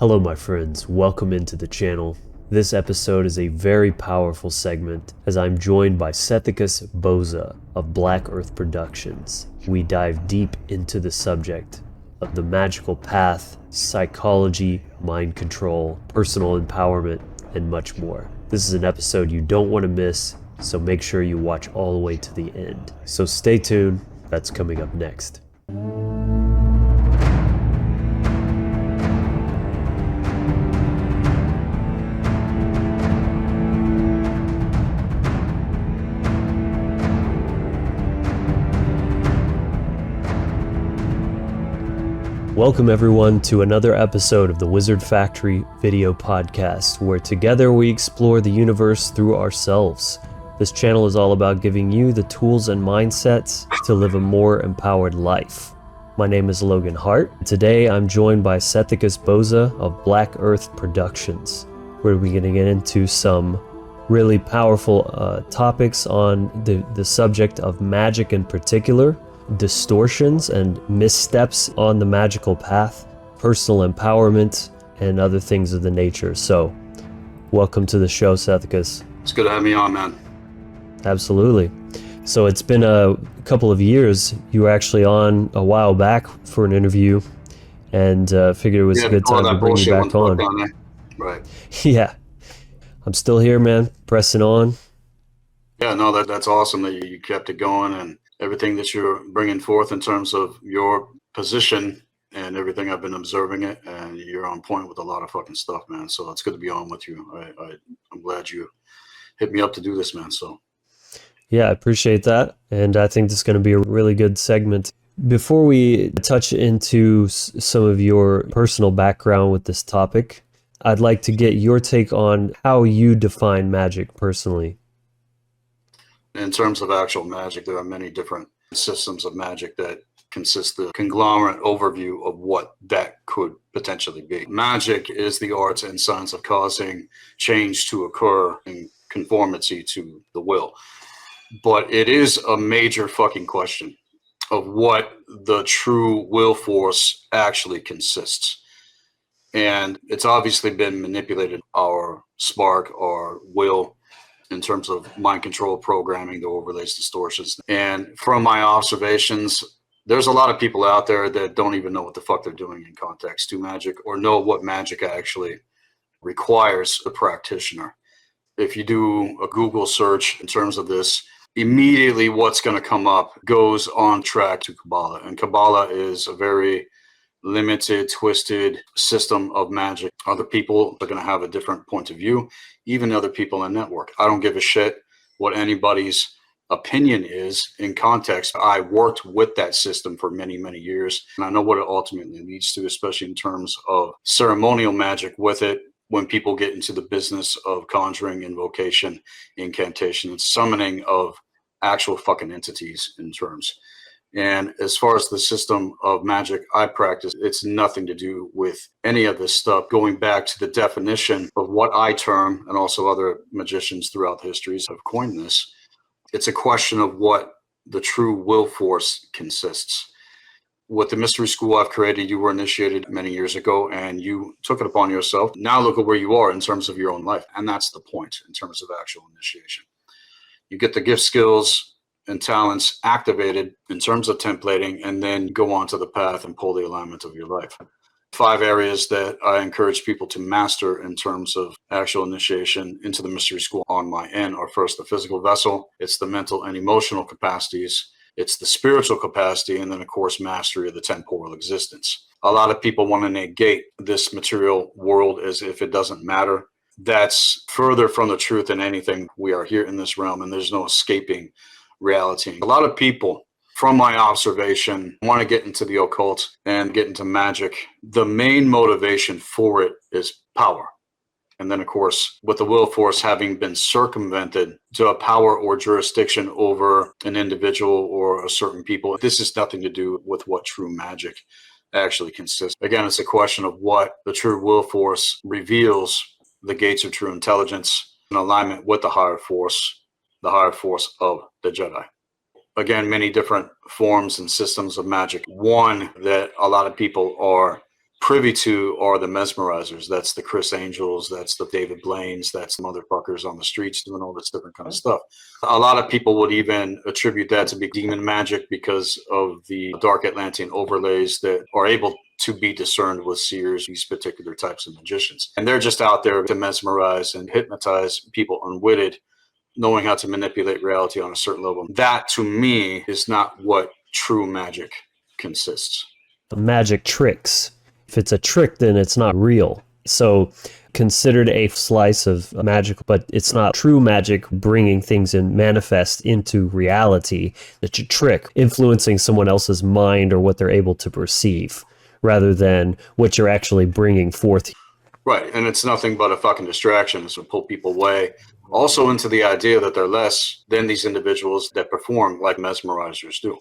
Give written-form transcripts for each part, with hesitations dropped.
Hello my friends, welcome into the channel. This episode is a very powerful segment as I'm joined by Sethikus Boza of Black Earth Productions. We dive deep into the subject of the magical path, psychology, mind control, personal empowerment, and much more. This is an episode you don't want to miss, so make sure you watch all the way to the end. So stay tuned, that's coming up next. Welcome everyone to another episode of the Wizard Factory video podcast, where together we explore the universe through ourselves. This channel is all about giving you the tools and mindsets to live a more empowered life. My name is Logan Hart. Today I'm joined by Sethikus Boza of Black Earth Productions. We're going to get into some really powerful topics on the subject of magic in particular, distortions and missteps on the magical path, personal empowerment, and other things of the nature. So, welcome to the show, Sethikus. It's good to have me on, man. Absolutely. So it's been a couple of years. You were actually on a while back for an interview, and figured it was a good time to bring you back on. Right. Yeah. I'm still here, man, pressing on. Yeah, no, that's awesome that you kept it going, and everything that you're bringing forth in terms of your position and everything. I've been observing it, and you're on point with a lot of fucking stuff, man. So it's good to be on with you. I'm glad you hit me up to do this, man. So yeah, I appreciate that, and I think this is going to be a really good segment. Before we touch into some of your personal background with this topic, I'd like to get your take on how you define magic personally. in terms of actual magic, there are many different systems of magic that consist of conglomerate overview of what that could potentially be. Magic is the art and science of causing change to occur in conformity to the will. But it is a major fucking question of what the true will force actually consists. And it's obviously been manipulated, our spark, our will, in terms of mind control programming, the overlays, distortions. And from my observations, there's a lot of people out there that don't even know what the fuck they're doing in context to magic, or know what magic actually requires a practitioner. If you do a Google search in terms of this, immediately what's going to come up goes on track to Kabbalah. And Kabbalah is a very limited, twisted system of magic. Other people are going to have a different point of view, even other people in network. I don't give a shit what anybody's opinion is in context. I worked with that system for many, many years, and I know what it ultimately leads to, especially in terms of ceremonial magic with it. When people get into the business of conjuring, invocation, incantation, and summoning of actual fucking entities in terms. And as far as the system of magic I practice, it's nothing to do with any of this stuff. Going back to the definition of what I term, and also other magicians throughout the histories have coined this, it's a question of what the true will force consists. With the mystery school I've created, you were initiated many years ago, and you took it upon yourself. Now look at where you are in terms of your own life. And that's the point in terms of actual initiation. You get the gift, skills, and talents activated in terms of templating, and then go on to the path and pull the alignment of your life. 5 areas that I encourage people to master in terms of actual initiation into the mystery school on my end are: first, the physical vessel, it's the mental and emotional capacities, it's the spiritual capacity, and then of course mastery of the temporal existence. A lot of people want to negate this material world as if it doesn't matter. That's further from the truth than anything. We are here in this realm, and there's no escaping reality. A lot of people, from my observation, want to get into the occult and get into magic. The main motivation for it is power. And then, of course, with the will force having been circumvented to a power or jurisdiction over an individual or a certain people, this has nothing to do with what true magic actually consists. Again, it's a question of what the true will force reveals, the gates of true intelligence, in alignment with the higher force of the Jedi. Again, many different forms and systems of magic. One that a lot of people are privy to are the mesmerizers. That's the Chris Angels, that's the David Blaines, that's the motherfuckers on the streets doing all this different kind of stuff. A lot of people would even attribute that to be demon magic because of the dark Atlantean overlays that are able to be discerned with seers, these particular types of magicians. And they're just out there to mesmerize and hypnotize people unwitted, knowing how to manipulate reality on a certain level. That, to me, is not what true magic consists. The magic tricks. If it's a trick, then it's not real. So considered a slice of magic, but it's not true magic bringing things and manifest into reality. It's a trick, influencing someone else's mind or what they're able to perceive, rather than what you're actually bringing forth. Right, and it's nothing but a fucking distraction to pull people away. Also into the idea that they're less than these individuals that perform like mesmerizers do.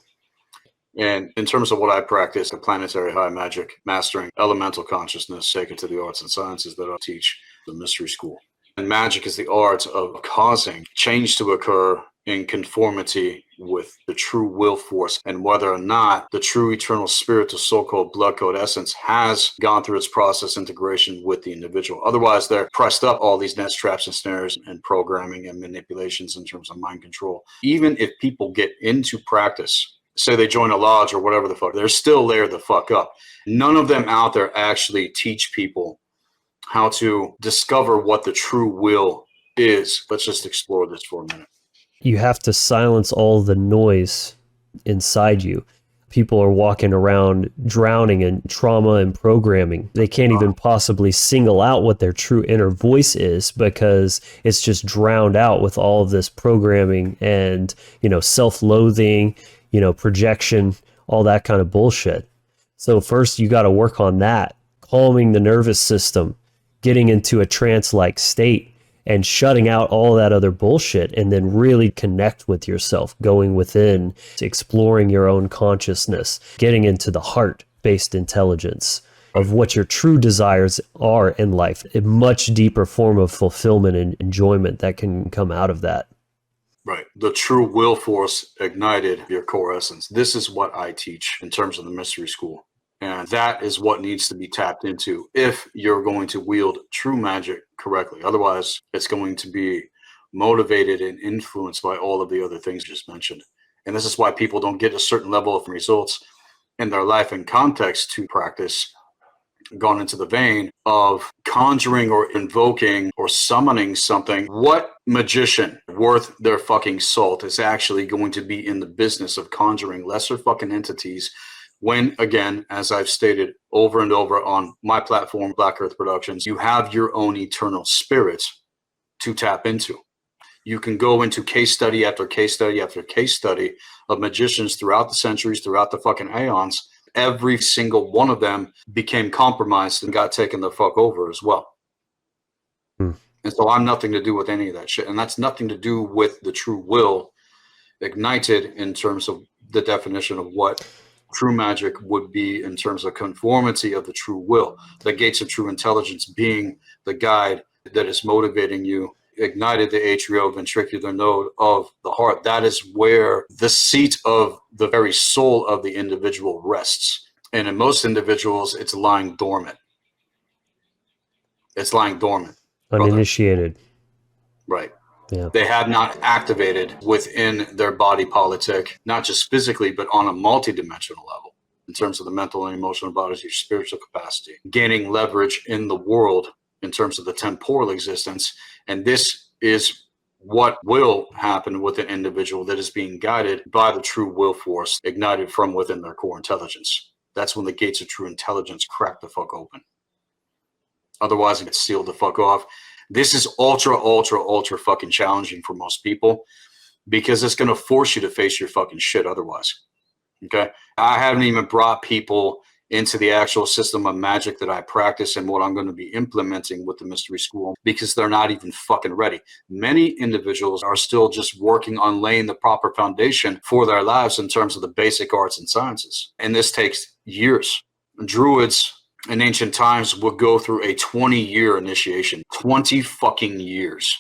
And in terms of what I practice, the planetary high magic, mastering elemental consciousness, sacred to the arts and sciences that I teach the mystery school. And magic is the art of causing change to occur in conformity with the true will force, and whether or not the true eternal spirit, the so-called blood code essence, has gone through its process integration with the individual. Otherwise, they're pressed up all these nest traps and snares and programming and manipulations in terms of mind control. Even if people get into practice, say they join a lodge or whatever the fuck, they're still there the fuck up. None of them out there actually teach people how to discover what the true will is. Let's just explore this for a minute. You have to silence all the noise inside you. People are walking around drowning in trauma and programming. They can't even possibly single out what their true inner voice is because it's just drowned out with all of this programming and, self-loathing, projection, all that kind of bullshit. So first you got to work on that, calming the nervous system, getting into a trance-like state and shutting out all that other bullshit, and then really connect with yourself, going within, exploring your own consciousness, getting into the heart-based intelligence of what your true desires are in life, a much deeper form of fulfillment and enjoyment that can come out of that. Right. The true will force ignited your core essence. This is what I teach in terms of the mystery school. And that is what needs to be tapped into if you're going to wield true magic correctly. Otherwise, it's going to be motivated and influenced by all of the other things just mentioned. And this is why people don't get a certain level of results in their life and context to practice, gone into the vein of conjuring or invoking or summoning something. What magician worth their fucking salt is actually going to be in the business of conjuring lesser fucking entities when, again, as I've stated over and over on my platform, Black Earth Productions, you have your own eternal spirits to tap into. You can go into case study after case study after case study of magicians throughout the centuries, throughout the fucking aeons. Every single one of them became compromised and got taken the fuck over as well. And so I'm nothing to do with any of that shit. And that's nothing to do with the true will ignited in terms of the definition of what true magic would be in terms of conformity of the true will. The gates of true intelligence being the guide that is motivating you, ignited the atrioventricular node of the heart. That is where the seat of the very soul of the individual rests. And in most individuals, it's lying dormant. It's lying dormant. Uninitiated. Right. Yeah. They have not activated within their body politic, not just physically, but on a multidimensional level in terms of the mental and emotional bodies, your spiritual capacity, gaining leverage in the world in terms of the temporal existence. And this is what will happen with an individual that is being guided by the true will force ignited from within their core intelligence. That's when the gates of true intelligence crack the fuck open. Otherwise, it gets sealed the fuck off. This is ultra fucking challenging for most people because it's going to force you to face your fucking shit otherwise. Okay. I haven't even brought people into the actual system of magic that I practice and what I'm going to be implementing with the mystery school because they're not even fucking ready. Many individuals are still just working on laying the proper foundation for their lives in terms of the basic arts and sciences. And this takes years. Druids in ancient times would go through a 20-year initiation, 20 fucking years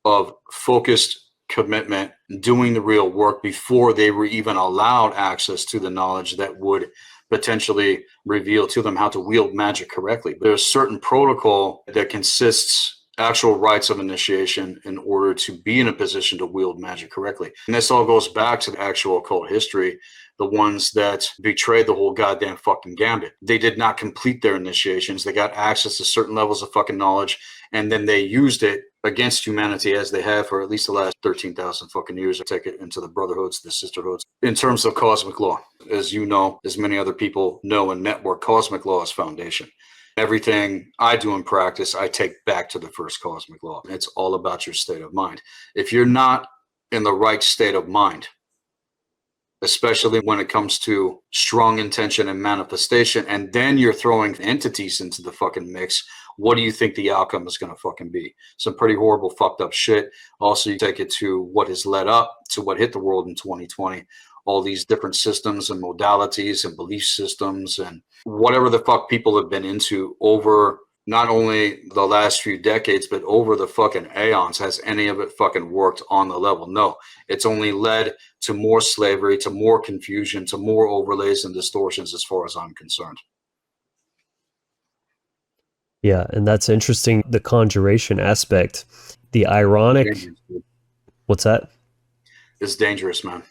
of focused commitment, doing the real work before they were even allowed access to the knowledge that would potentially reveal to them how to wield magic correctly. But there's certain protocol that consists actual rites of initiation in order to be in a position to wield magic correctly. And this all goes back to the actual occult history, the ones that betrayed the whole goddamn fucking gambit. They did not complete their initiations. They got access to certain levels of fucking knowledge, and then they used it against humanity as they have for at least the last 13,000 fucking years. Take it into the brotherhoods, the sisterhoods. In terms of cosmic law, as you know, as many other people know in network, cosmic law is foundation. Everything I do in practice, I take back to the first cosmic law. It's all about your state of mind. If you're not in the right state of mind, especially when it comes to strong intention and manifestation, and then you're throwing entities into the fucking mix, what do you think the outcome is going to fucking be? Some pretty horrible, fucked up shit. Also, you take it to what has led up to what hit the world in 2020. All these different systems and modalities and belief systems and whatever the fuck people have been into over not only the last few decades, but over the fucking aeons. Has any of it fucking worked on the level? No. It's only led to more slavery, to more confusion, to more overlays and distortions as far as I'm concerned. Yeah, and that's interesting, the conjuration aspect. The ironic... What's that? It's dangerous, man.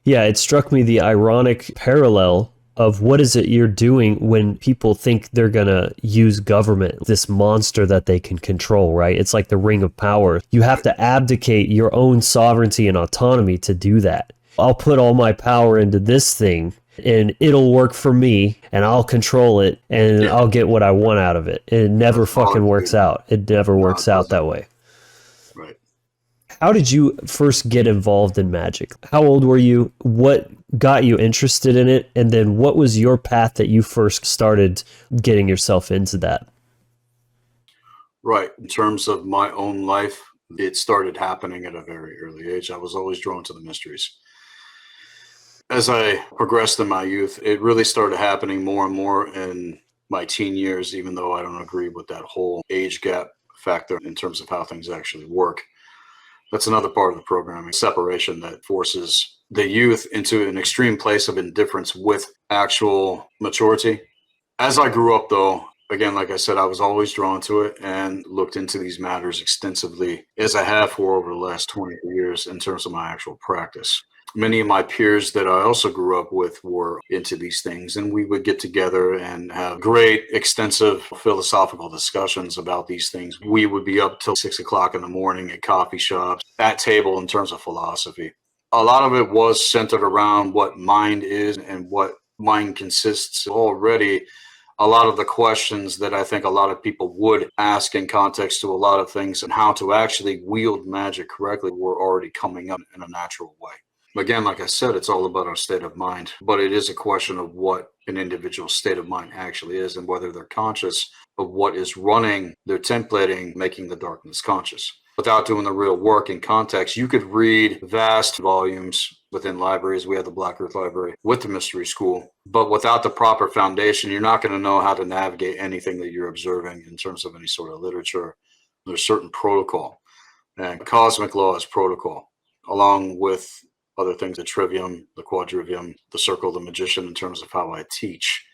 Yeah, it struck me the ironic parallel of what is it you're doing when people think they're going to use government, this monster that they can control, right? It's like the ring of power. You have to abdicate your own sovereignty and autonomy to do that. I'll put all my power into this thing and it'll work for me and I'll control it and I'll get what I want out of it. It never fucking works out. It never works out that way. Right. How did you first get involved in magic? How old were you? What got you interested in it? And then what was your path that you first started getting yourself into that? Right. In terms of my own life, it started happening at a very early age. I was always drawn to the mysteries. As I progressed in my youth, it really started happening more and more in my teen years, even though I don't agree with that whole age gap factor in terms of how things actually work. That's another part of the programming, separation that forces the youth into an extreme place of indifference with actual maturity. As I grew up, though, again, like I said, I was always drawn to it and looked into these matters extensively, as I have for over the last 20 years in terms of my actual practice. Many of my peers that I also grew up with were into these things, and we would get together and have great, extensive philosophical discussions about these things. We would be up till 6 o'clock in the morning at coffee shops, at table in terms of philosophy. A lot of it was centered around what mind is and what mind consists. Already, a lot of the questions that I think a lot of people would ask in context to a lot of things and how to actually wield magic correctly were already coming up in a natural way. Again, like I said, it's all about our state of mind, but it is a question of what an individual's state of mind actually is and whether they're conscious of what is running their templating, making the darkness conscious. Without doing the real work in context, you could read vast volumes within libraries. We have the Black Earth Library with the Mystery School, but without the proper foundation, you're not going to know how to navigate anything that you're observing in terms of any sort of literature. There's certain protocol, and cosmic law is protocol, along with other things, the trivium, the quadrivium, the circle of the magician in terms of how I teach.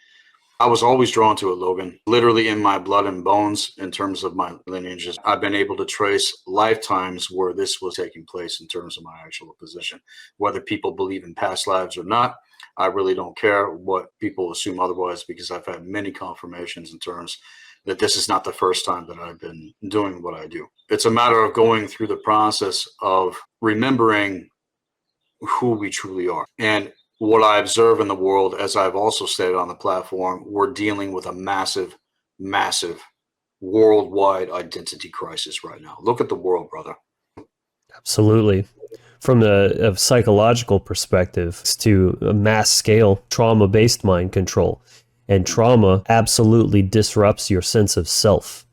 I was always drawn to it, Logan. Literally in my blood and bones in terms of my lineages. I've been able to trace lifetimes where this was taking place in terms of my actual position. Whether people believe in past lives or not, I really don't care what people assume otherwise, because I've had many confirmations in terms that this is not the first time that I've been doing what I do. It's a matter of going through the process of remembering who we truly are. And what I observe in the world, as I've also stated on the platform, we're dealing with a massive, massive worldwide identity crisis right now. Look at the world, brother. Absolutely. From a psychological perspective to a mass scale trauma-based mind control. And trauma absolutely disrupts your sense of self.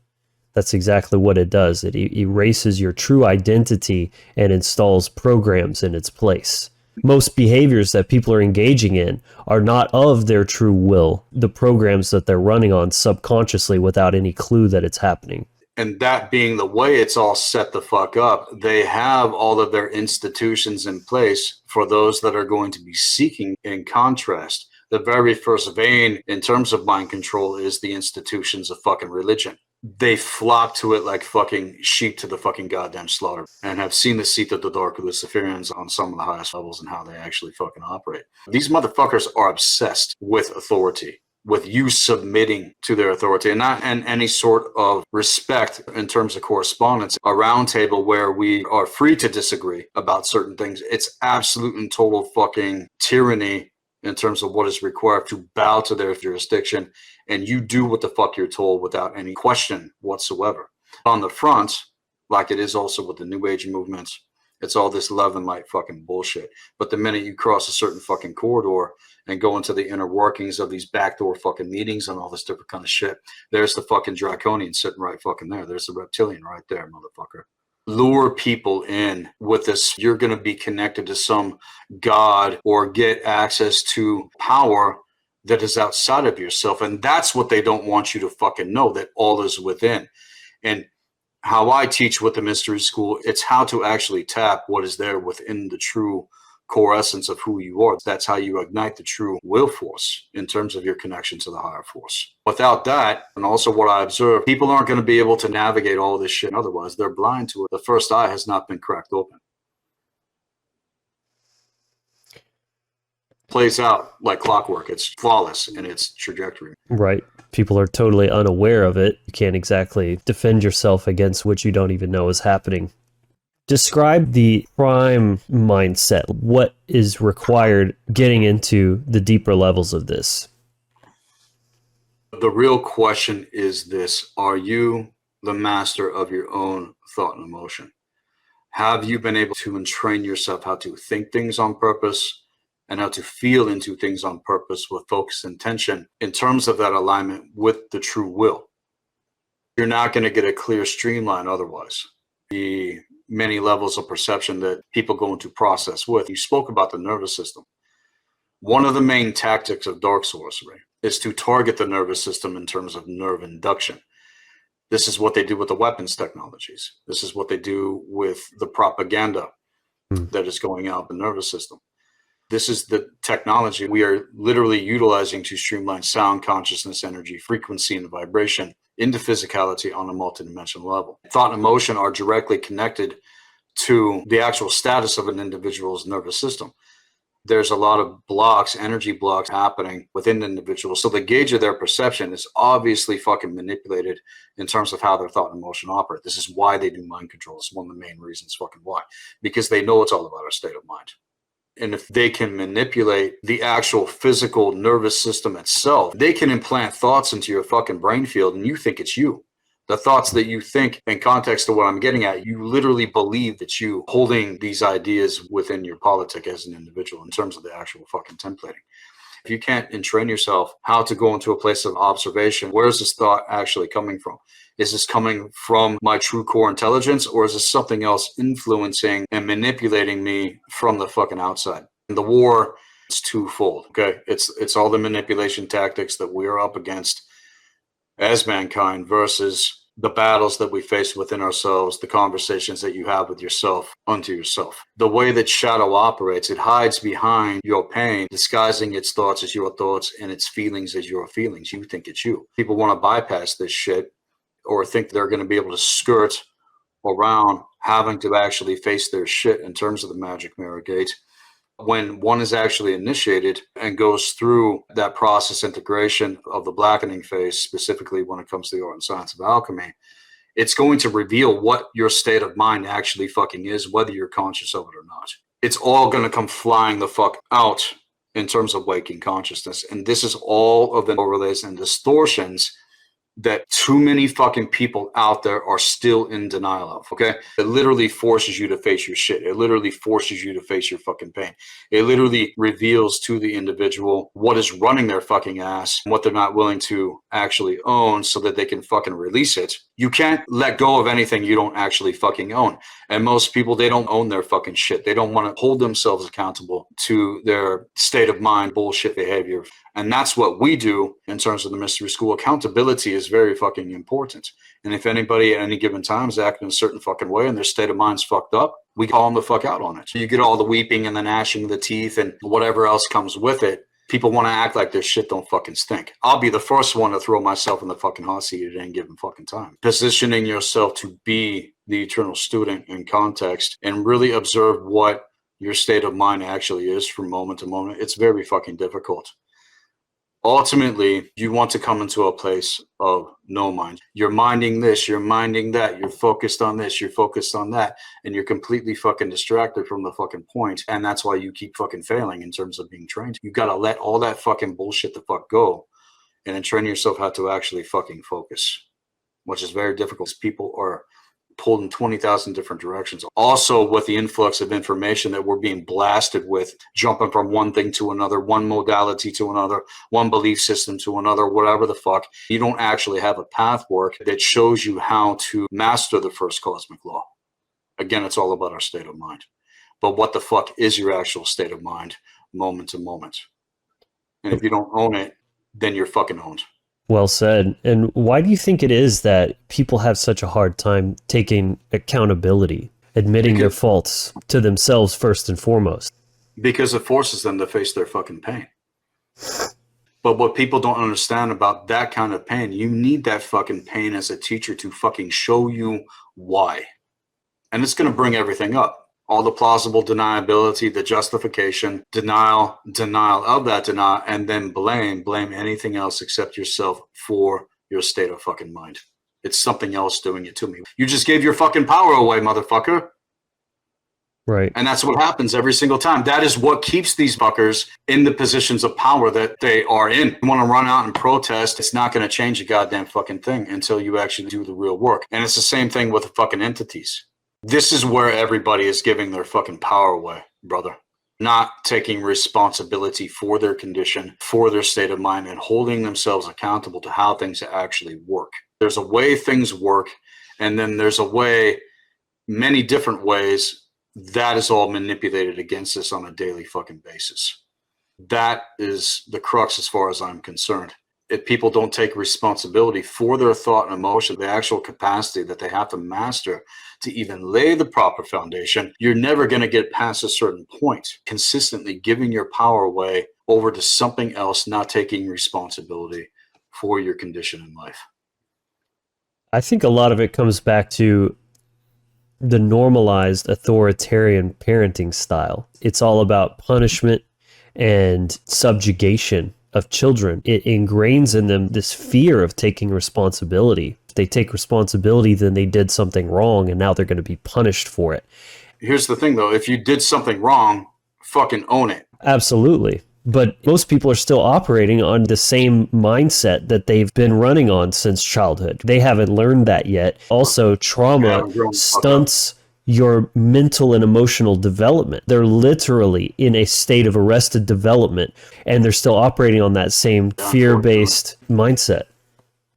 That's exactly what it does. It erases your true identity and installs programs in its place. Most behaviors that people are engaging in are not of their true will, the programs that they're running on subconsciously without any clue that it's happening. And that being the way it's all set the fuck up, they have all of their institutions in place for those that are going to be seeking, in contrast, The very first vein in terms of mind control is the institutions of fucking religion. They flock to it like fucking sheep to the fucking goddamn slaughter, and have seen the seat of the dark Luciferians on some of the highest levels and how they actually fucking operate. These motherfuckers are obsessed with authority, with you submitting to their authority, and not in any sort of respect in terms of correspondence. A round table where we are free to disagree about certain things. It's absolute and total fucking tyranny in terms of what is required to bow to their jurisdiction, and you do what the fuck you're told without any question whatsoever. On the front, like it is also with the New Age movements, it's all this love and light fucking bullshit. But the minute you cross a certain fucking corridor and go into the inner workings of these backdoor fucking meetings and all this different kind of shit, there's the fucking draconian sitting right fucking there. There's the reptilian right there, motherfucker. Lure people in with this, you're going to be connected to some god or get access to power that is outside of yourself. And that's what they don't want you to fucking know, that all is within. And how I teach with the mystery school, it's how to actually tap what is there within the true core essence of who you are. That's how you ignite the true will force in terms of your connection to the higher force. Without that, and also what I observe, people aren't going to be able to navigate all this shit. Otherwise, they're blind to it. The first eye has not been cracked open. Plays out like clockwork. It's flawless in its trajectory. Right. People are totally unaware of it. You can't exactly defend yourself against what you don't even know is happening. Describe the prime mindset. What is required getting into the deeper levels of this? The real question is this: are you the master of your own thought and emotion? Have you been able to entrain yourself how to think things on purpose and how to feel into things on purpose with focus and intention in terms of that alignment with the true will? You're not going to get a clear streamline otherwise. The many levels of perception that people go into process with. You spoke about the nervous system. One of the main tactics of dark sorcery is to target the nervous system in terms of nerve induction. This is what they do with the weapons technologies. This is what they do with the propaganda that is going out the nervous system. This is the technology we are literally utilizing to streamline sound, consciousness, energy, frequency, and vibration into physicality on a multidimensional level. Thought and emotion are directly connected to the actual status of an individual's nervous system. There's a lot of blocks, energy blocks happening within the individual. So the gauge of their perception is obviously fucking manipulated in terms of how their thought and emotion operate. This is why they do mind control. It's one of the main reasons fucking why. Because they know it's all about our state of mind. And if they can manipulate the actual physical nervous system itself, they can implant thoughts into your fucking brain field and you think it's you. The thoughts that you think, in context to what I'm getting at, you literally believe that you holding these ideas within your politic as an individual in terms of the actual fucking templating. If you can't entrain yourself how to go into a place of observation, where is this thought actually coming from? Is this coming from my true core intelligence, or is this something else influencing and manipulating me from the fucking outside? And the war is twofold, okay? It's all the manipulation tactics that we are up against as mankind versus the battles that we face within ourselves, the conversations that you have with yourself unto yourself. The way that shadow operates, it hides behind your pain, disguising its thoughts as your thoughts and its feelings as your feelings. You think it's you. People want to bypass this shit or think they're going to be able to skirt around having to actually face their shit in terms of the magic mirror gate. When one is actually initiated and goes through that process integration of the blackening phase, specifically when it comes to the art and science of alchemy, it's going to reveal what your state of mind actually fucking is, whether you're conscious of it or not. It's all going to come flying the fuck out in terms of waking consciousness. And this is all of the overlays and distortions that too many fucking people out there are still in denial of, okay? It literally forces you to face your shit. It literally forces you to face your fucking pain. It literally reveals to the individual what is running their fucking ass and what they're not willing to actually own so that they can fucking release it. You can't let go of anything you don't actually fucking own. And most people, they don't own their fucking shit. They don't want to hold themselves accountable to their state of mind bullshit behavior. And that's what we do in terms of the mystery school. Accountability is very fucking important. And if anybody at any given time is acting in a certain fucking way and their state of mind's fucked up, we call them the fuck out on it. So you get all the weeping and the gnashing of the teeth and whatever else comes with it. People want to act like their shit don't fucking stink. I'll be the first one to throw myself in the fucking hot seat at any given fucking time. Positioning yourself to be the eternal student in context and really observe what your state of mind actually is from moment to moment. It's very fucking difficult. Ultimately, you want to come into a place of no mind. You're minding this, you're minding that, you're focused on this, you're focused on that, and you're completely fucking distracted from the fucking point. And that's why you keep fucking failing in terms of being trained. You got to let all that fucking bullshit the fuck go and then train yourself how to actually fucking focus, which is very difficult. People are pulled in 20,000 different directions. Also, with the influx of information that we're being blasted with, jumping from one thing to another, one modality to another, one belief system to another, whatever the fuck, you don't actually have a path work that shows you how to master the first cosmic law. Again, it's all about our state of mind. But what the fuck is your actual state of mind, moment to moment? And if you don't own it, then you're fucking owned. Well said. And why do you think it is that people have such a hard time taking accountability, admitting their faults to themselves first and foremost? Because it forces them to face their fucking pain. But what people don't understand about that kind of pain, you need that fucking pain as a teacher to fucking show you why. And it's going to bring everything up. All the plausible deniability, the justification, denial of that denial, and then blame anything else except yourself for your state of fucking mind. It's something else doing it to me. You just gave your fucking power away, motherfucker. Right. And that's what happens every single time. That is what keeps these fuckers in the positions of power that they are in. You want to run out and protest, it's not going to change a goddamn fucking thing until you actually do the real work. And it's the same thing with the fucking entities. This is where everybody is giving their fucking power away, brother. Not taking responsibility for their condition, for their state of mind, and holding themselves accountable to how things actually work. There's a way things work, and then there's a way, many different ways, that is all manipulated against us on a daily fucking basis. That is the crux as far as I'm concerned. If people don't take responsibility for their thought and emotion, the actual capacity that they have to master to even lay the proper foundation, you're never going to get past a certain point. Consistently giving your power away over to something else, not taking responsibility for your condition in life. I think a lot of it comes back to the normalized authoritarian parenting style. It's all about punishment and subjugation of children. It ingrains in them this fear of taking responsibility. If they take responsibility, then they did something wrong and now they're going to be punished for it. Here's the thing though, if you did something wrong, fucking own it. Absolutely. But most people are still operating on the same mindset that they've been running on since childhood. They haven't learned that yet. Also, trauma stunts your mental and emotional development. They're literally in a state of arrested development, and they're still operating on that same fear-based mindset.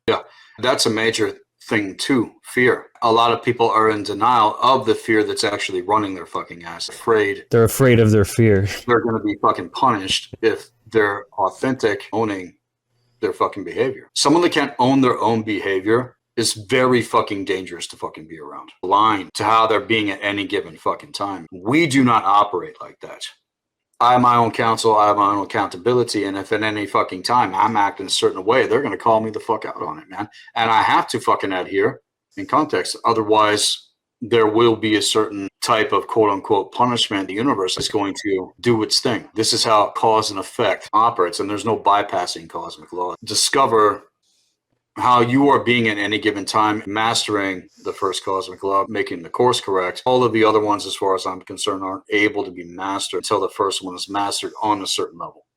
Yeah, that's a major thing too, fear. A lot of people are in denial of the fear that's actually running their fucking ass. They're afraid of their fear. They're going to be fucking punished if they're authentic, owning their fucking behavior. Someone that can't own their own behavior is very fucking dangerous to fucking be around. Blind to how they're being at any given fucking time. We do not operate like that. I have my own counsel, I have my own accountability, and if at any fucking time I'm acting a certain way, they're going to call me the fuck out on it, man. And I have to fucking adhere in context. Otherwise, there will be a certain type of quote-unquote punishment. The universe is going to do its thing. This is how cause and effect operates, and there's no bypassing cosmic law. Discover how you are being at any given time, mastering the first cosmic law, making the course correct. All of the other ones, as far as I'm concerned, aren't able to be mastered until the first one is mastered on a certain level.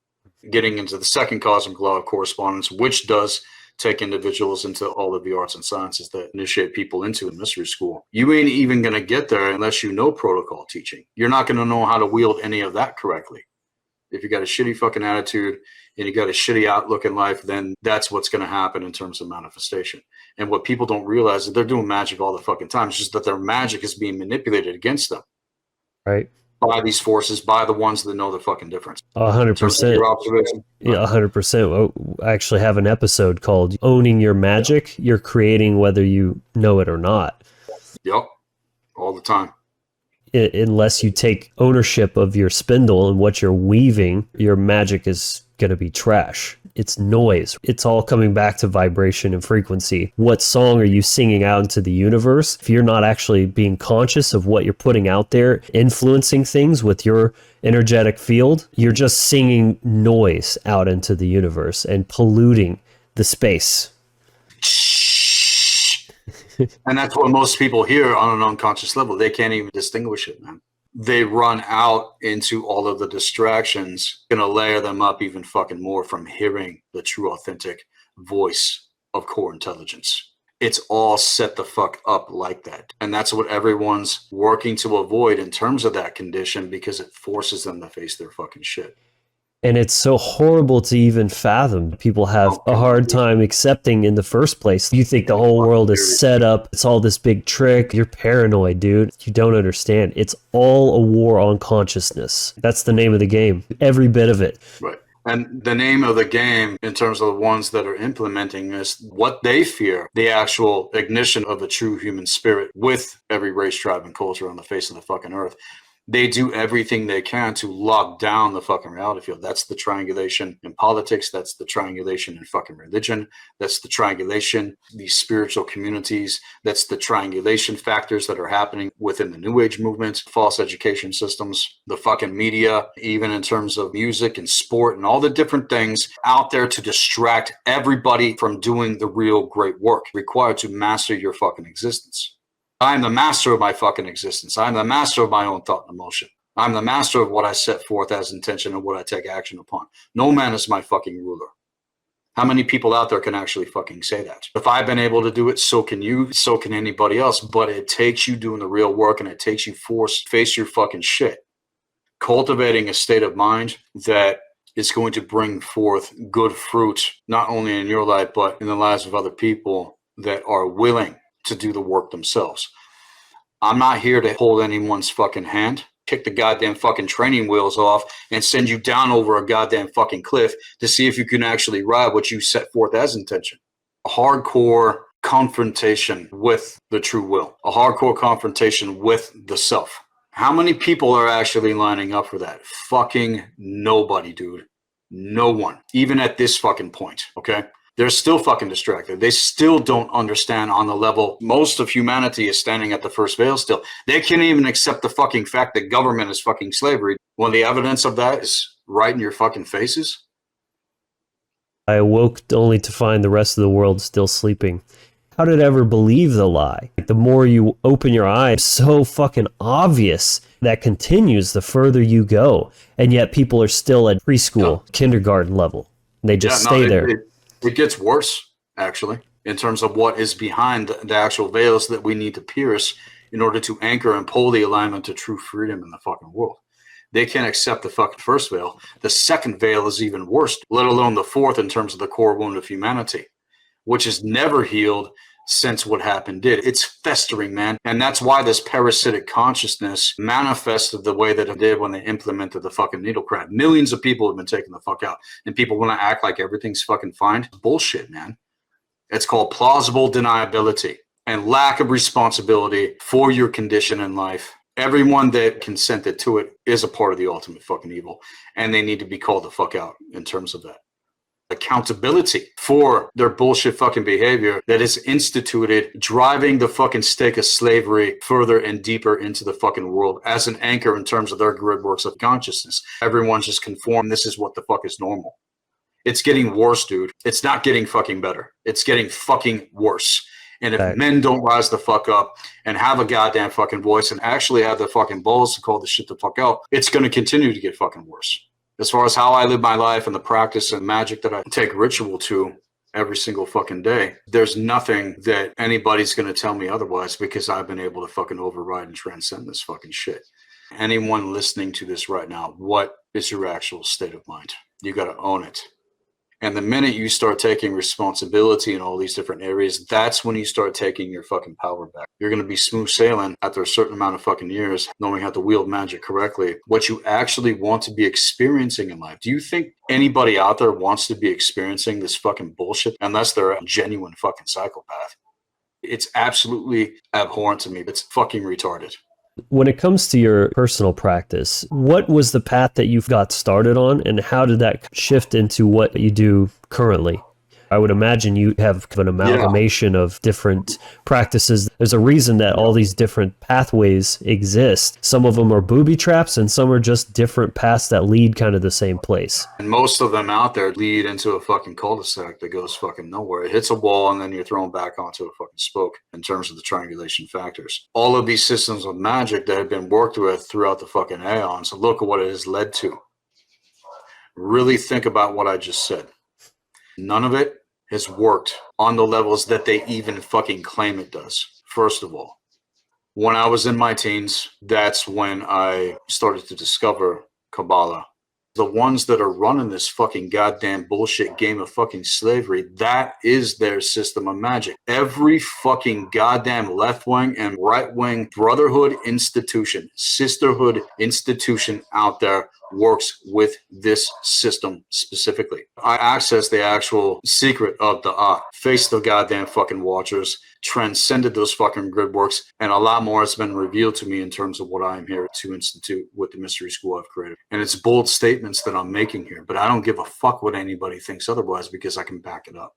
Getting into the second cosmic law of correspondence, which does take individuals into all of the arts and sciences that initiate people into a mystery school. You ain't even going to get there unless you know protocol teaching. You're not going to know how to wield any of that correctly. If you got a shitty fucking attitude and you got a shitty outlook in life, then that's what's going to happen in terms of manifestation. And what people don't realize is that they're doing magic all the fucking time. It's just that their magic is being manipulated against them. Right. By these forces, by the ones that know the fucking difference. 100%. Your observation. Yeah, 100%. I actually have an episode called Owning Your Magic. You're creating whether you know it or not. Yep. All the time. unless you take ownership of your spindle and what you're weaving, your magic is going to be trash. It's noise. It's all coming back to vibration and frequency. What song are you singing out into the universe? If you're not actually being conscious of what you're putting out there, influencing things with your energetic field, you're just singing noise out into the universe and polluting the space. And that's what most people hear on an unconscious level. They can't even distinguish it, man. They run out into all of the distractions, gonna layer them up even fucking more from hearing the true authentic voice of core intelligence. It's all set the fuck up like that. And that's what everyone's working to avoid in terms of that condition, because it forces them to face their fucking shit. And it's so horrible to even fathom. People have a hard time accepting in the first place. You think the whole world is set up. It's all this big trick. You're paranoid, dude. You don't understand. It's all a war on consciousness. That's the name of the game. Every bit of it. Right. And the name of the game, in terms of the ones that are implementing, is what they fear, the actual ignition of the true human spirit with every race, tribe, and culture on the face of the fucking earth. They do everything they can to lock down the fucking reality field. That's the triangulation in politics. That's the triangulation in fucking religion. That's the triangulation, these spiritual communities. That's the triangulation factors that are happening within the New Age movement, false education systems, the fucking media, even in terms of music and sport and all the different things out there to distract everybody from doing the real great work required to master your fucking existence. I'm the master of my fucking existence. I'm the master of my own thought and emotion. I'm the master of what I set forth as intention and what I take action upon. No man is my fucking ruler. How many people out there can actually fucking say that? If I've been able to do it, so can you, so can anybody else. But it takes you doing the real work, and it takes you face your fucking shit. Cultivating a state of mind that is going to bring forth good fruit, not only in your life, but in the lives of other people that are willing to do the work themselves. I'm not here to hold anyone's fucking hand, kick the goddamn fucking training wheels off, and send you down over a goddamn fucking cliff to see if you can actually ride what you set forth as intention. A hardcore confrontation with the true will, a hardcore confrontation with the self. How many people are actually lining up for that? Fucking nobody, dude. No one. Even at this fucking point, okay? They're still fucking distracted. They still don't understand on the level. Most of humanity is standing at the first veil still. They can't even accept the fucking fact that government is fucking slavery when the evidence of that is right in your fucking faces. I awoke only to find the rest of the world still sleeping. How did I ever believe the lie? The more you open your eyes, so fucking obvious. That continues the further you go. And yet people are still at preschool, kindergarten level. And they just stay there. It gets worse, actually, in terms of what is behind the actual veils that we need to pierce in order to anchor and pull the alignment to true freedom in the fucking world. They can't accept the fucking first veil. The second veil is even worse, let alone the fourth in terms of the core wound of humanity, which is never healed since what happened did. It's festering, man. And that's why this parasitic consciousness manifested the way that it did when they implemented the fucking needle crab. Millions of people have been taken the fuck out, and people want to act like everything's fucking fine. Bullshit, man. It's called plausible deniability and lack of responsibility for your condition in life. Everyone that consented to it is a part of the ultimate fucking evil, and they need to be called the fuck out in terms of that. Accountability for their bullshit fucking behavior that is instituted, driving the fucking stake of slavery further and deeper into the fucking world as an anchor in terms of their grid works of consciousness. Everyone's just conformed. This is what the fuck is normal. It's getting worse, dude. It's not getting fucking better. It's getting fucking worse. And if men don't rise the fuck up and have a goddamn fucking voice and actually have the fucking balls to call the shit the fuck out, it's going to continue to get fucking worse. As far as how I live my life and the practice and magic that I take ritual to every single fucking day, there's nothing that anybody's going to tell me otherwise, because I've been able to fucking override and transcend this fucking shit. Anyone listening to this right now, what is your actual state of mind? You got to own it. And the minute you start taking responsibility in all these different areas, that's when you start taking your fucking power back. You're going to be smooth sailing after a certain amount of fucking years, knowing how to wield magic correctly, what you actually want to be experiencing in life. Do you think anybody out there wants to be experiencing this fucking bullshit unless they're a genuine fucking psychopath? It's absolutely abhorrent to me. It's fucking retarded. When it comes to your personal practice, what was the path that you got started on, and how did that shift into what you do currently? I would imagine you have an amalgamation of different practices. There's a reason that all these different pathways exist. Some of them are booby traps, and some are just different paths that lead kind of the same place. And most of them out there lead into a fucking cul-de-sac that goes fucking nowhere. It hits a wall and then you're thrown back onto a fucking spoke in terms of the triangulation factors. All of these systems of magic that have been worked with throughout the fucking aeons, look at what it has led to. Really think about what I just said. None of it has worked on the levels that they even fucking claim it does. First of all, when I was in my teens, that's when I started to discover Kabbalah. The ones that are running this fucking goddamn bullshit game of fucking slavery, that is their system of magic. Every fucking goddamn left-wing and right-wing brotherhood institution, sisterhood institution out there works with this system specifically. I accessed the actual secret of the faced the goddamn fucking watchers, transcended those fucking grid works, and a lot more has been revealed to me in terms of what I am here to institute with the mystery school I've created. And it's bold statements that I'm making here, but I don't give a fuck what anybody thinks otherwise because I can back it up.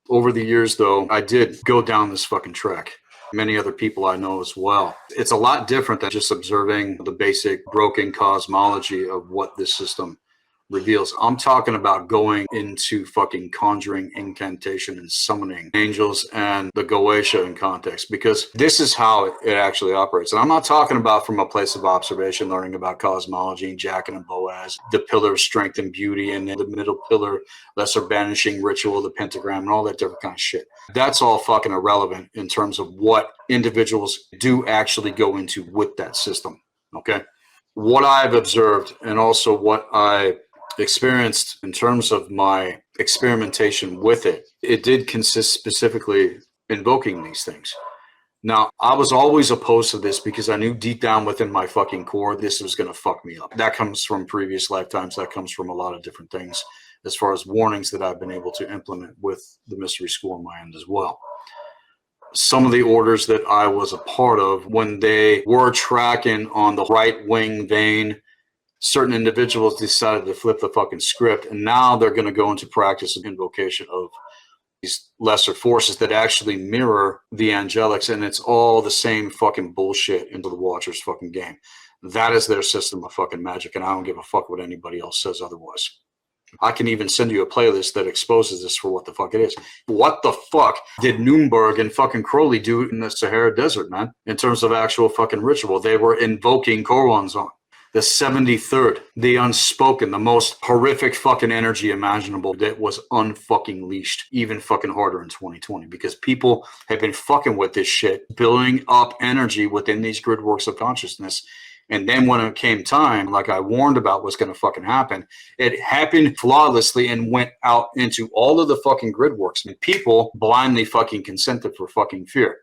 Over the years, though, I did go down this fucking track. Many other people I know as well. It's a lot different than just observing the basic broken cosmology of what this system reveals. I'm talking about going into fucking conjuring, incantation, and summoning angels and the Goetia in context, because this is how it actually operates. And I'm not talking about from a place of observation, learning about cosmology and Jack and Boaz, the pillar of strength and beauty, and the middle pillar, lesser banishing ritual, the pentagram, and all that different kind of shit. That's all fucking irrelevant in terms of what individuals do actually go into with that system. Okay. What I've observed and also what I experienced in terms of my experimentation with it, it did consist specifically invoking these things. Now, I was always opposed to this because I knew deep down within my fucking core, this was going to fuck me up. That comes from previous lifetimes. That comes from a lot of different things as far as warnings that I've been able to implement with the mystery school on my end as well. Some of the orders that I was a part of, when they were tracking on the right wing vein, certain individuals decided to flip the fucking script, and now they're going to go into practice of invocation of these lesser forces that actually mirror the angelics, and it's all the same fucking bullshit into the Watcher's fucking game. That is their system of fucking magic, and I don't give a fuck what anybody else says otherwise. I can even send you a playlist that exposes this for what the fuck it is. What the fuck did Nuremberg and fucking Crowley do in the Sahara Desert, man? In terms of actual fucking ritual, they were invoking Korwanzon. The 73rd, the unspoken, the most horrific fucking energy imaginable that was unfucking leashed, even fucking harder in 2020, because people have been fucking with this shit, building up energy within these grid works of consciousness. And then when it came time, like I warned about what's going to fucking happen, it happened flawlessly and went out into all of the fucking grid works. And people blindly fucking consented for fucking fear.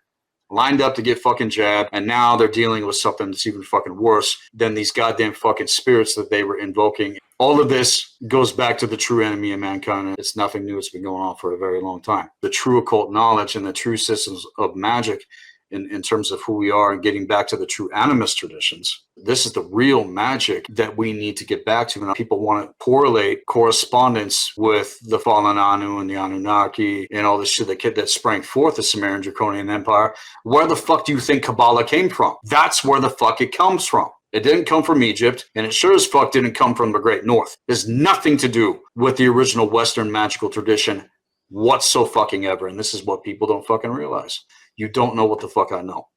Lined up to get fucking jabbed, and now they're dealing with something that's even fucking worse than these goddamn fucking spirits that they were invoking. All of this goes back to the true enemy of mankind. It's nothing new. It's been going on for a very long time. The true occult knowledge and the true systems of magic in terms of who we are, and getting back to the true animist traditions. This is the real magic that we need to get back to. And people want to correlate correspondence with the fallen Anu and the Anunnaki and all this shit that sprang forth the Sumerian Draconian Empire. Where the fuck do you think Kabbalah came from? That's where the fuck it comes from. It didn't come from Egypt, and it sure as fuck didn't come from the Great North. It has nothing to do with the original Western magical tradition whatsoever. And this is what people don't fucking realize. You don't know what the fuck I know.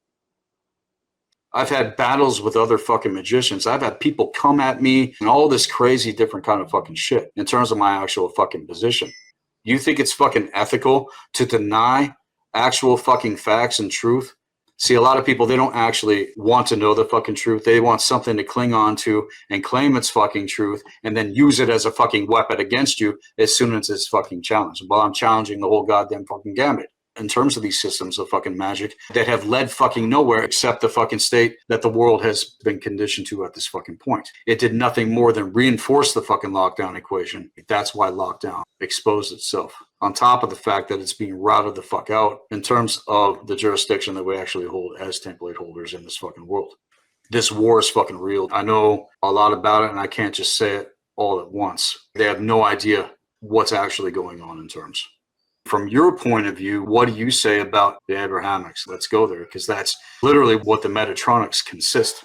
I've had battles with other fucking magicians. I've had people come at me and all this crazy different kind of fucking shit in terms of my actual fucking position. You think it's fucking ethical to deny actual fucking facts and truth? See, a lot of people, they don't actually want to know the fucking truth. They want something to cling on to and claim it's fucking truth and then use it as a fucking weapon against you as soon as it's fucking challenged. Well, I'm challenging the whole goddamn fucking gambit. In terms of these systems of fucking magic that have led fucking nowhere except the fucking state that the world has been conditioned to at this fucking point. It did nothing more than reinforce the fucking lockdown equation. That's why lockdown exposed itself. On top of the fact that it's being routed the fuck out in terms of the jurisdiction that we actually hold as template holders in this fucking world. This war is fucking real. I know a lot about it, and I can't just say it all at once. They have no idea what's actually going on in terms. From your point of view, what do you say about the Abrahamics? Let's go there, because that's literally what the Metatronics consist.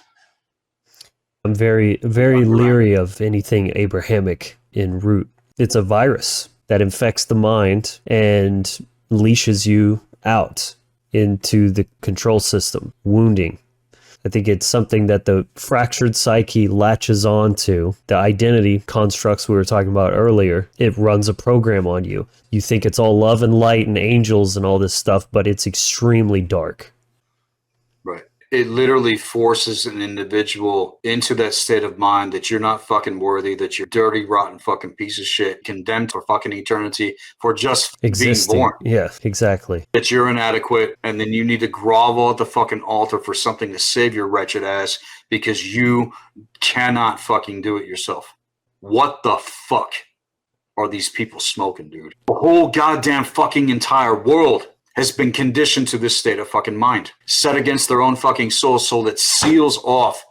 I'm very, very leery of anything Abrahamic in root. It's a virus that infects the mind and leashes you out into the control system, wounding. I think it's something that the fractured psyche latches onto. The identity constructs we were talking about earlier, it runs a program on you. You think it's all love and light and angels and all this stuff, but it's extremely dark. Right. It literally forces an individual into that state of mind that you're not fucking worthy, that you're dirty, rotten fucking piece of shit, condemned for fucking eternity for just existing. Being born. Yeah, exactly. That you're inadequate, and then you need to grovel at the fucking altar for something to save your wretched ass because you cannot fucking do it yourself. What the fuck are these people smoking, dude? The whole goddamn fucking entire world has been conditioned to this state of fucking mind, set against their own fucking soul, so that seals off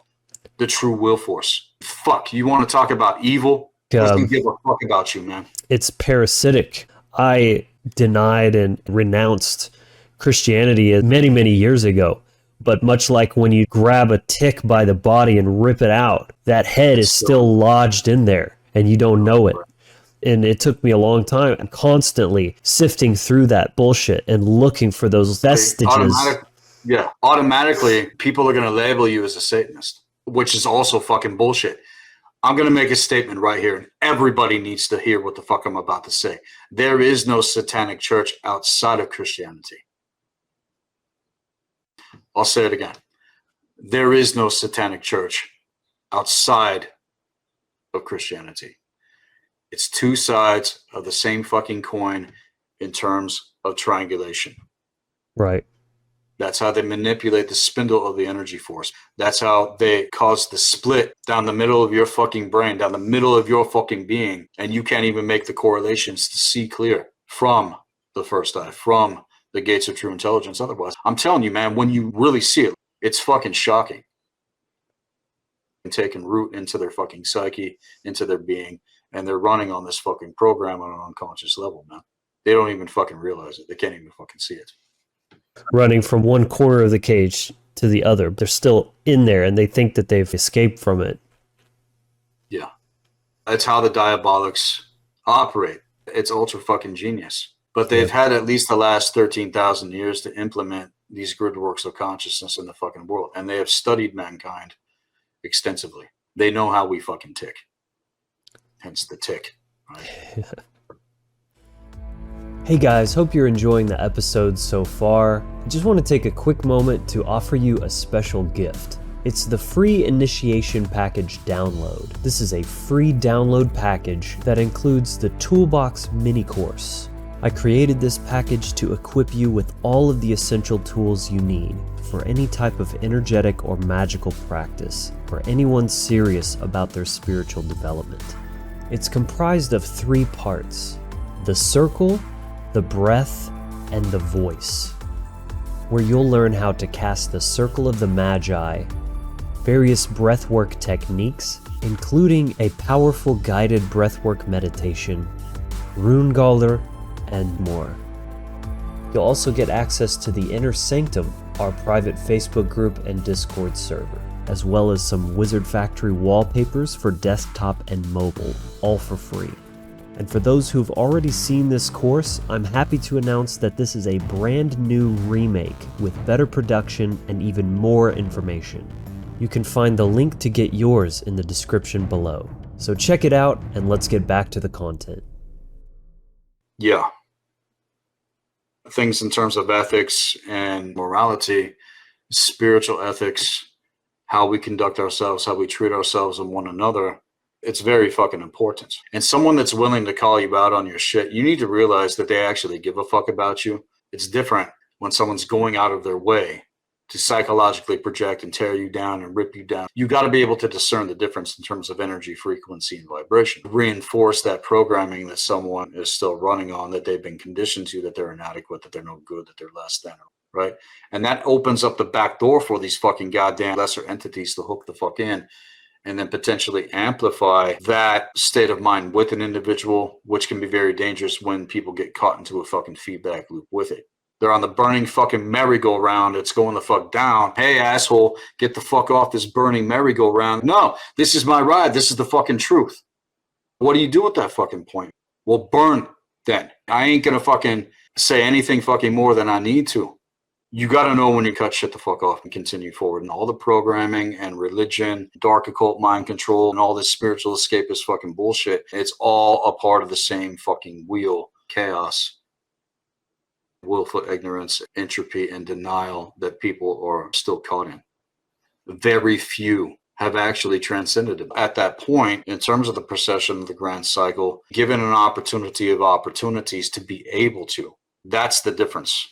the true will force. Fuck, you want to talk about evil? Doesn't give a fuck about you, man. It's parasitic. I denied and renounced Christianity many, many years ago. But much like when you grab a tick by the body and rip it out, that head is still lodged in there and you don't know it. And it took me a long time, constantly sifting through that bullshit and looking for those vestiges. Automatically, people are going to label you as a Satanist, which is also fucking bullshit. I'm going to make a statement right here, and everybody needs to hear what the fuck I'm about to say. There is no satanic church outside of Christianity. I'll say it again. There is no satanic church outside of Christianity. It's two sides of the same fucking coin in terms of triangulation. Right. That's how they manipulate the spindle of the energy force. That's how they cause the split down the middle of your fucking brain, down the middle of your fucking being. And you can't even make the correlations to see clear from the first eye, from the gates of true intelligence. Otherwise, I'm telling you, man, when you really see it, it's fucking shocking. And taking root into their fucking psyche, into their being. And they're running on this fucking program on an unconscious level, man. They don't even fucking realize it. They can't even fucking see it. Running from one corner of the cage to the other. They're still in there and they think that they've escaped from it. Yeah. That's how the diabolics operate. It's ultra fucking genius. But they've had at least the last 13,000 years to implement these grid works of consciousness in the fucking world. And they have studied mankind extensively. They know how we fucking tick. Hence the tick. Right? Hey guys, hope you're enjoying the episode so far. I just want to take a quick moment to offer you a special gift. It's the free initiation package download. This is a free download package that includes the Toolbox mini course. I created this package to equip you with all of the essential tools you need for any type of energetic or magical practice for anyone serious about their spiritual development. It's comprised of 3 parts: the circle, the breath, and the voice, where you'll learn how to cast the circle of the Magi, various breathwork techniques, including a powerful guided breathwork meditation, rune galler, and more. You'll also get access to the Inner Sanctum, our private Facebook group and Discord server, as well as some Wizard Factory wallpapers for desktop and mobile, all for free. And for those who've already seen this course, I'm happy to announce that this is a brand new remake with better production and even more information. You can find the link to get yours in the description below. So check it out and let's get back to the content. Yeah. Things in terms of ethics and morality, spiritual ethics, how we conduct ourselves, how we treat ourselves and one another, it's very fucking important. And someone that's willing to call you out on your shit, you need to realize that they actually give a fuck about you. It's different when someone's going out of their way to psychologically project and tear you down and rip you down. You got to be able to discern the difference in terms of energy, frequency, and vibration. Reinforce that programming that someone is still running on, that they've been conditioned to, that they're inadequate, that they're no good, that they're less than. right? And that opens up the back door for these fucking goddamn lesser entities to hook the fuck in and then potentially amplify that state of mind with an individual, which can be very dangerous when people get caught into a fucking feedback loop with it. They're on the burning fucking merry-go-round. It's going the fuck down. Hey, asshole, get the fuck off this burning merry-go-round. No, this is my ride. This is the fucking truth. What do you do at that fucking point? Well, burn then. I ain't gonna fucking say anything fucking more than I need to. You gotta know when you cut shit the fuck off and continue forward. And all the programming and religion, dark occult mind control, and all this spiritual escapist fucking bullshit, it's all a part of the same fucking wheel. Chaos, willful ignorance, entropy, and denial that people are still caught in. Very few have actually transcended it. At that point, in terms of the procession of the grand cycle, given an opportunity of opportunities to be able to, that's the difference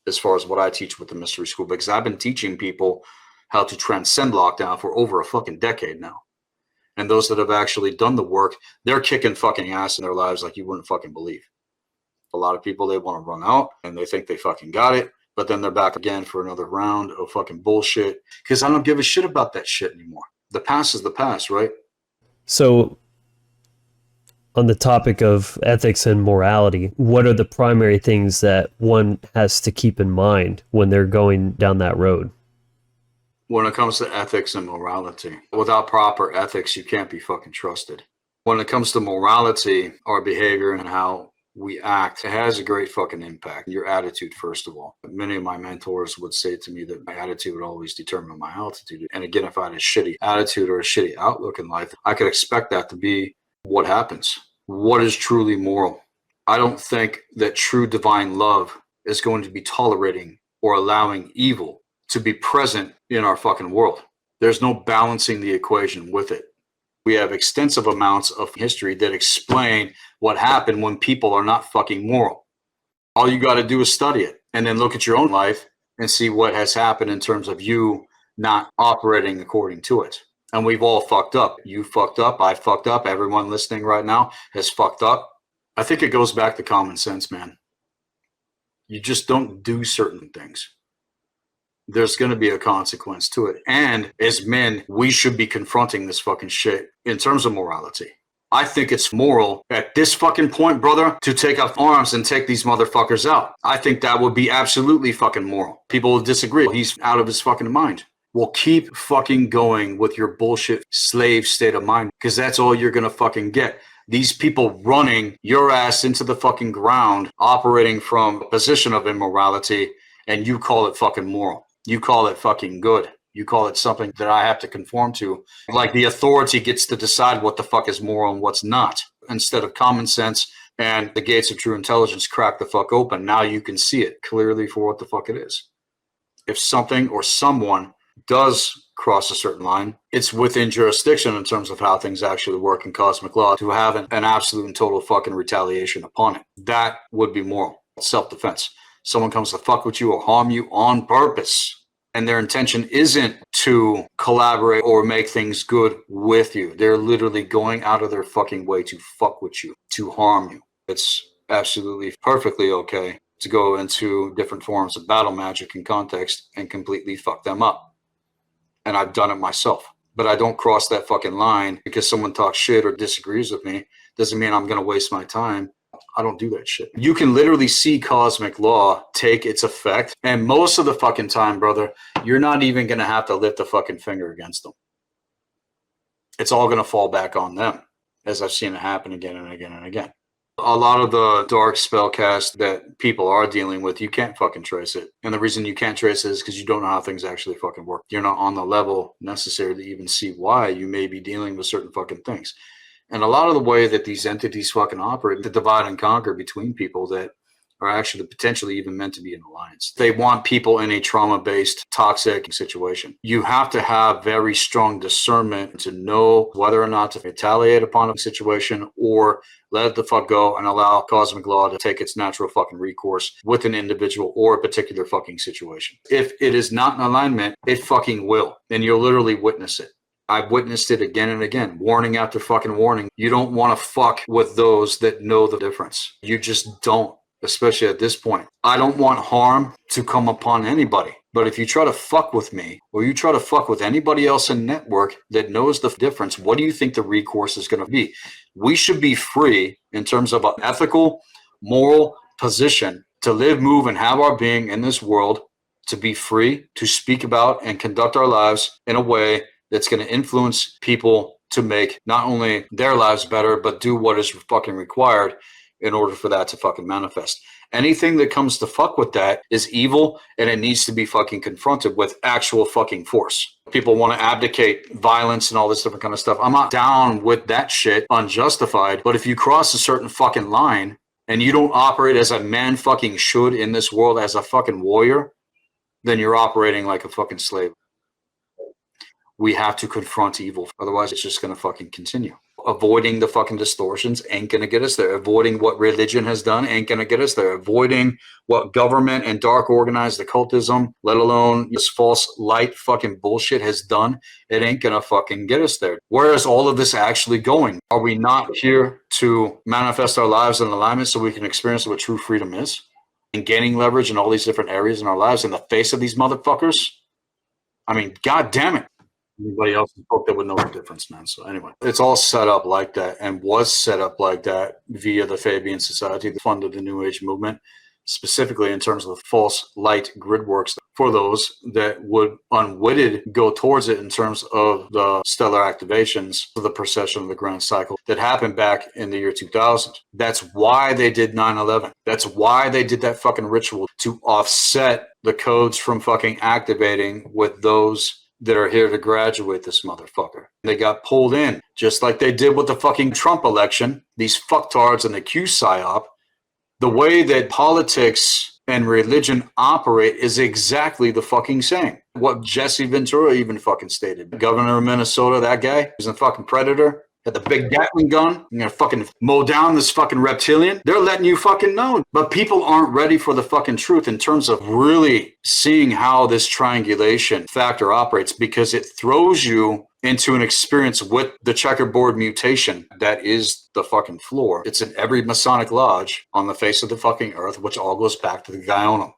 as far as what I teach with the mystery school, because I've been teaching people how to transcend lockdown for over a fucking decade now. And those that have actually done the work, they're kicking fucking ass in their lives like you wouldn't fucking believe. A lot of people, they want to run out and they think they fucking got it, but then they're back again for another round of fucking bullshit because I don't give a shit about that shit anymore. The past is the past, right? So on the topic of ethics and morality, what are the primary things that one has to keep in mind when they're going down that road? When it comes to ethics and morality, without proper ethics, you can't be fucking trusted. When it comes to morality, our behavior and how we act, it has a great fucking impact. Your attitude, first of all. Many of my mentors would say to me that my attitude would always determine my altitude. And again, if I had a shitty attitude or a shitty outlook in life, I could expect that to be what happens. What is truly moral? I don't think that true divine love is going to be tolerating or allowing evil to be present in our fucking world. There's no balancing the equation with it. We have extensive amounts of history that explain what happened when people are not fucking moral. All you got to do is study it and then look at your own life and see what has happened in terms of you not operating according to it. And we've all fucked up. You fucked up. I fucked up. Everyone listening right now has fucked up. I think it goes back to common sense, man. You just don't do certain things. There's going to be a consequence to it. And as men, we should be confronting this fucking shit in terms of morality. I think it's moral at this fucking point, brother, to take up arms and take these motherfuckers out. I think that would be absolutely fucking moral. People will disagree. He's out of his fucking mind. Well, keep fucking going with your bullshit slave state of mind, because that's all you're going to fucking get. These people running your ass into the fucking ground, operating from a position of immorality, and you call it fucking moral. You call it fucking good. You call it something that I have to conform to. Like the authority gets to decide what the fuck is moral and what's not. Instead of common sense and the gates of true intelligence crack the fuck open, now you can see it clearly for what the fuck it is. If something or someone does cross a certain line, it's within jurisdiction in terms of how things actually work in cosmic law to have an absolute and total fucking retaliation upon it. That would be moral. Self-defense. Someone comes to fuck with you or harm you on purpose, and their intention isn't to collaborate or make things good with you. They're literally going out of their fucking way to fuck with you, to harm you. It's absolutely perfectly okay to go into different forms of battle magic and context and completely fuck them up. And I've done it myself. But I don't cross that fucking line because someone talks shit or disagrees with me. Doesn't mean I'm going to waste my time. I don't do that shit. You can literally see cosmic law take its effect. And most of the fucking time, brother, you're not even going to have to lift a fucking finger against them. It's all going to fall back on them, as I've seen it happen again and again and again. A lot of the dark spellcast that people are dealing with, you can't fucking trace it. And the reason you can't trace it is because you don't know how things actually fucking work. You're not on the level necessary to even see why you may be dealing with certain fucking things. And a lot of the way that these entities fucking operate, the divide and conquer between people that are actually potentially even meant to be in alliance. They want people in a trauma-based, toxic situation. You have to have very strong discernment to know whether or not to retaliate upon a situation or let it the fuck go and allow cosmic law to take its natural fucking recourse with an individual or a particular fucking situation. If it is not in alignment, it fucking will. And you'll literally witness it. I've witnessed it again and again, warning after fucking warning. You don't want to fuck with those that know the difference. You just don't. especially at this point. I don't want harm to come upon anybody. But if you try to fuck with me, or you try to fuck with anybody else in network that knows the difference, what do you think the recourse is going to be? We should be free in terms of an ethical, moral position to live, move, and have our being in this world, to be free to speak about and conduct our lives in a way that's going to influence people to make not only their lives better, but do what is fucking required in order for that to fucking manifest. Anything that comes to fuck with that is evil, and it needs to be fucking confronted with actual fucking force. People want to abdicate violence and all this different kind of stuff. I'm not down with that shit unjustified, but if you cross a certain fucking line and you don't operate as a man fucking should in this world as a fucking warrior, then you're operating like a fucking slave. We have to confront evil. Otherwise, it's just going to fucking continue. Avoiding the fucking distortions ain't going to get us there. Avoiding what religion has done ain't going to get us there. Avoiding what government and dark organized occultism, let alone this false light fucking bullshit has done, it ain't going to fucking get us there. Where is all of this actually going? Are we not here to manifest our lives in alignment so we can experience what true freedom is? And gaining leverage in all these different areas in our lives in the face of these motherfuckers? I mean, god damn it. Anybody else in folk that would know the difference, man. So anyway, it's all set up like that, and was set up like that via the Fabian Society, the fund of the New Age movement, specifically in terms of the false light grid works for those that would unwitted go towards it in terms of the stellar activations of the precession of the grand cycle that happened back in the year 2000. That's why they did 9/11. That's why they did that fucking ritual, to offset the codes from fucking activating with those that are here to graduate this motherfucker. They got pulled in, just like they did with the fucking Trump election, these fucktards and the Q psyop. The way that politics and religion operate is exactly the fucking same. What Jesse Ventura even fucking stated. The governor of Minnesota, that guy, was a fucking predator. Had the big Gatling gun. You're gonna fucking mow down this fucking reptilian. They're letting you fucking know. But people aren't ready for the fucking truth in terms of really seeing how this triangulation factor operates, because it throws you into an experience with the checkerboard mutation that is the fucking floor. It's in every Masonic lodge on the face of the fucking earth, which all goes back to the Guyonum.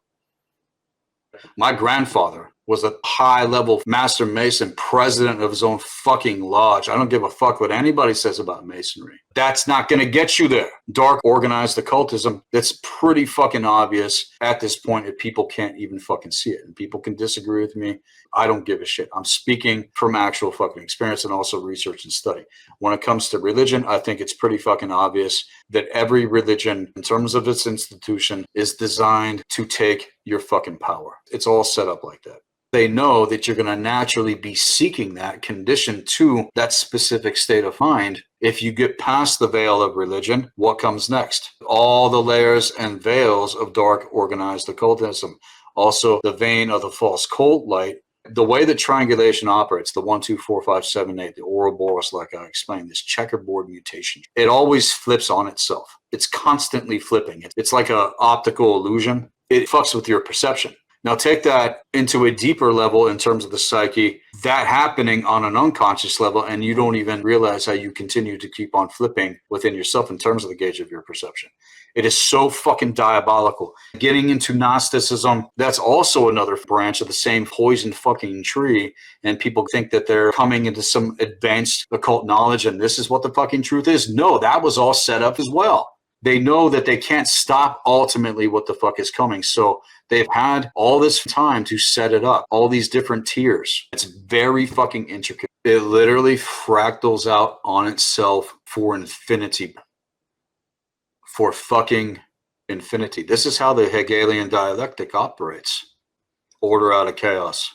My grandfather was a high-level master mason, president of his own fucking lodge. I don't give a fuck what anybody says about masonry. That's not going to get you there. Dark organized occultism, that's pretty fucking obvious at this point if people can't even fucking see it. And people can disagree with me. I don't give a shit. I'm speaking from actual fucking experience and also research and study. When it comes to religion, I think it's pretty fucking obvious that every religion, in terms of its institution, is designed to take your fucking power. It's all set up like that. They know that you're going to naturally be seeking that, conditioned to that specific state of mind. If you get past the veil of religion, what comes next? All the layers and veils of dark organized occultism. Also, the vein of the false cult light. The way that triangulation operates, the 1, 2, 4, 5, 7, 8, the Ouroboros, like I explained, this checkerboard mutation, it always flips on itself. It's constantly flipping. It's like an optical illusion. It fucks with your perception. Now take that into a deeper level in terms of the psyche, that happening on an unconscious level, and you don't even realize how you continue to keep on flipping within yourself in terms of the gauge of your perception. It is so fucking diabolical. Getting into Gnosticism, that's also another branch of the same poison fucking tree, and people think that they're coming into some advanced occult knowledge and this is what the fucking truth is. No, that was all set up as well. They know that they can't stop ultimately what the fuck is coming. So they've had all this time to set it up, all these different tiers. It's very fucking intricate. It literally fractals out on itself for infinity. For fucking infinity. This is how the Hegelian dialectic operates. Order out of chaos.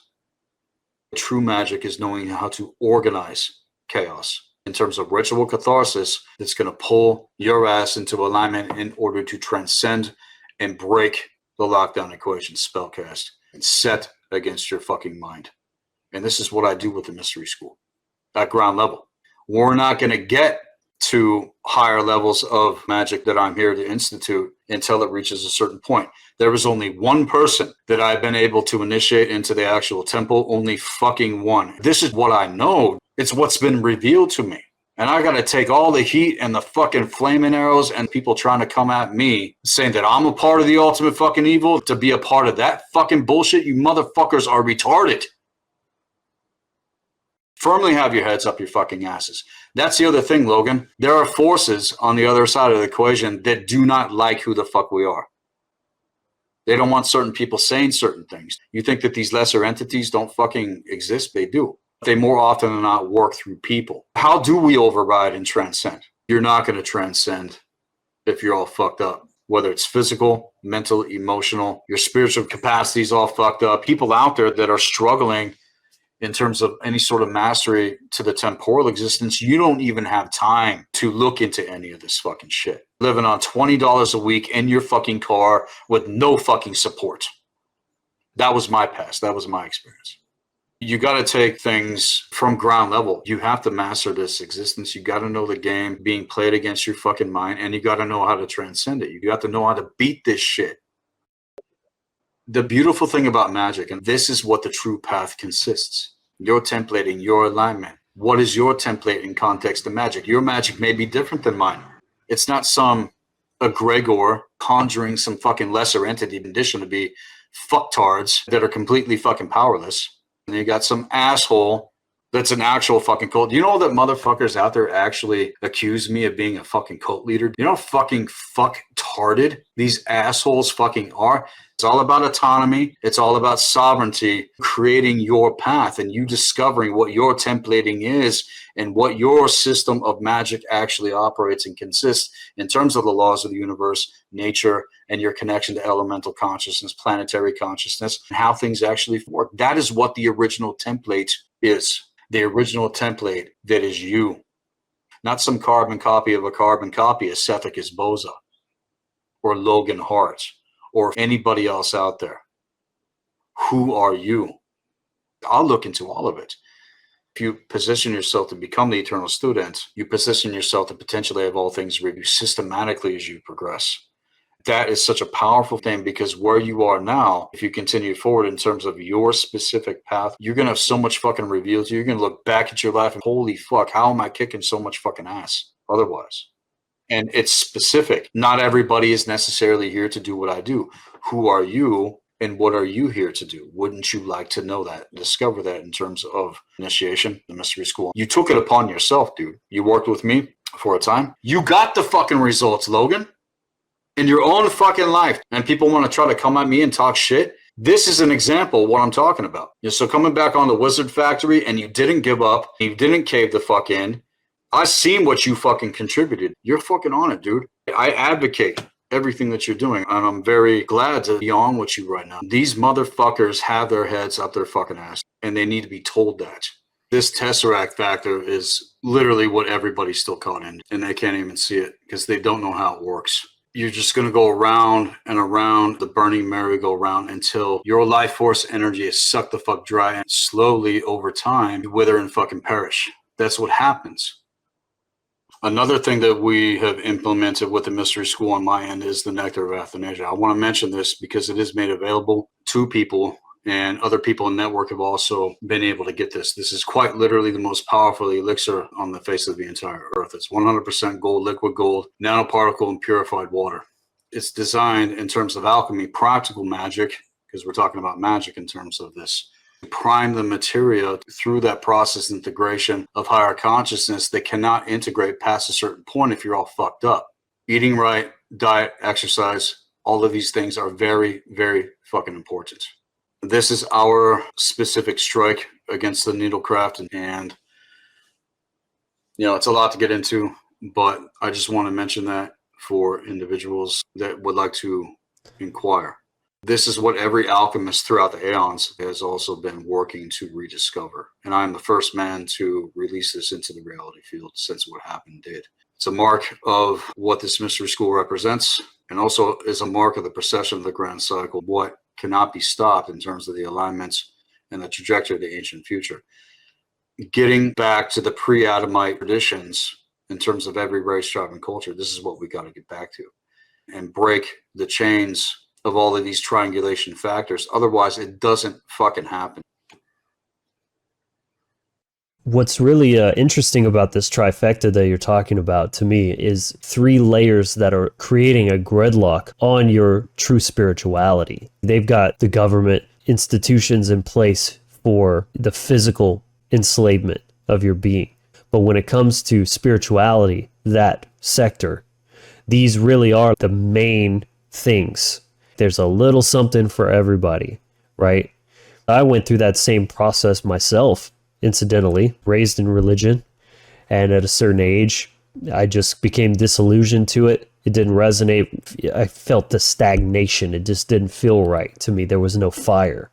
True magic is knowing how to organize chaos. In terms of ritual catharsis, that's going to pull your ass into alignment in order to transcend and break the lockdown equation, spellcast, and set against your fucking mind. And this is what I do with the mystery school at ground level. We're not going to get to higher levels of magic that I'm here to institute until it reaches a certain point. There was only one person that I've been able to initiate into the actual temple, only fucking one. This is what I know. It's what's been revealed to me. And I got to take all the heat and the fucking flaming arrows and people trying to come at me saying that I'm a part of the ultimate fucking evil to be a part of that fucking bullshit. You motherfuckers are retarded. Firmly have your heads up your fucking asses. That's the other thing, Logan. There are forces on the other side of the equation that do not like who the fuck we are. They don't want certain people saying certain things. You think that these lesser entities don't fucking exist? They do. They more often than not work through people. How do we override and transcend? You're not going to transcend if you're all fucked up. Whether it's physical, mental, emotional, your spiritual capacity is all fucked up. People out there that are struggling in terms of any sort of mastery to the temporal existence, you don't even have time to look into any of this fucking shit. Living on $20 a week in your fucking car with no fucking support. That was my past. That was my experience. You got to take things from ground level. You have to master this existence. You got to know the game being played against your fucking mind, and you got to know how to transcend it. You got to know how to beat this shit. The beautiful thing about magic, and this is what the true path consists, your templating, your alignment. What is your template in context of magic? Your magic may be different than mine. It's not some egregor conjuring some fucking lesser entity condition to be fucktards that are completely fucking powerless. And you got some asshole that's an actual fucking cult. You know that motherfuckers out there actually accuse me of being a fucking cult leader? You know how fucking fucktarded these assholes fucking are? It's all about autonomy. It's all about sovereignty, creating your path and you discovering what your templating is and what your system of magic actually operates and consists in terms of the laws of the universe, nature, and your connection to elemental consciousness, planetary consciousness, and how things actually work. That is what the original template is. The original template that is you. Not some carbon copy of a carbon copy of Sethikus Boza or Logan Hart or anybody else out there. Who are you? I'll look into all of it. If you position yourself to become the eternal student, you position yourself to potentially have all things review systematically as you progress. That is such a powerful thing because where you are now, if you continue forward in terms of your specific path, you're going to have so much fucking revealed to you. You're going to look back at your life and holy fuck, how am I kicking so much fucking ass otherwise? And it's specific. Not everybody is necessarily here to do what I do. Who are you and what are you here to do? Wouldn't you like to know that, discover that in terms of initiation, the mystery school? You took it upon yourself, dude. You worked with me for a time. You got the fucking results, Logan. In your own fucking life, and people want to try to come at me and talk shit. This is an example of what I'm talking about. So coming back on the Wizard Factory and you didn't give up, you didn't cave the fuck in. I seen what you fucking contributed. You're fucking on it, dude. I advocate everything that you're doing, and I'm very glad to be on with you right now. These motherfuckers have their heads up their fucking ass, and they need to be told that. This Tesseract factor is literally what everybody's still caught in, and they can't even see it because they don't know how it works. You're just going to go around and around the burning merry-go-round until your life force energy is sucked the fuck dry, and slowly over time you wither and fucking perish. That's what happens. Another thing that we have implemented with the mystery school on my end is the Nectar of Athanasia. I want to mention this because it is made available to people, and other people in the network have also been able to get this. This is quite literally the most powerful elixir on the face of the entire earth. It's 100% gold, liquid gold, nanoparticle, and purified water. It's designed in terms of alchemy, practical magic, because we're talking about magic in terms of this. Prime the materia through that process integration of higher consciousness that cannot integrate past a certain point if you're all fucked up. Eating right, diet, exercise, all of these things are very, very fucking important. This is our specific strike against the needlecraft, and you know, it's a lot to get into, but I just want to mention that for individuals that would like to inquire. This is what every alchemist throughout the aeons has also been working to rediscover. And I'm the first man to release this into the reality field since what happened did. It's a mark of what this mystery school represents, and also is a mark of the procession of the grand cycle, what cannot be stopped in terms of the alignments and the trajectory of the ancient future. Getting back to the pre-Adamite traditions in terms of every race, tribe, and culture, this is what we got to get back to and break the chains of all of these triangulation factors. Otherwise, it doesn't fucking happen. What's really interesting about this trifecta that you're talking about to me is 3 layers that are creating a gridlock on your true spirituality. They've got the government institutions in place for the physical enslavement of your being. But when it comes to spirituality, that sector, these really are the main things. There's a little something for everybody, right? I went through that same process myself, incidentally, raised in religion. And at a certain age, I just became disillusioned to it. It didn't resonate. I felt the stagnation. It just didn't feel right to me. There was no fire.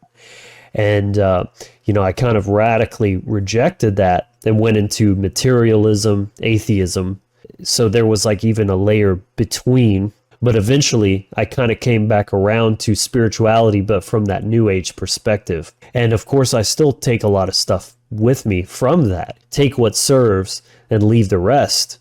And, I kind of radically rejected that and went into materialism, atheism. So there was like even a layer between. But eventually, I kind of came back around to spirituality, but from that new age perspective. And of course, I still take a lot of stuff with me from that. Take what serves and leave the rest.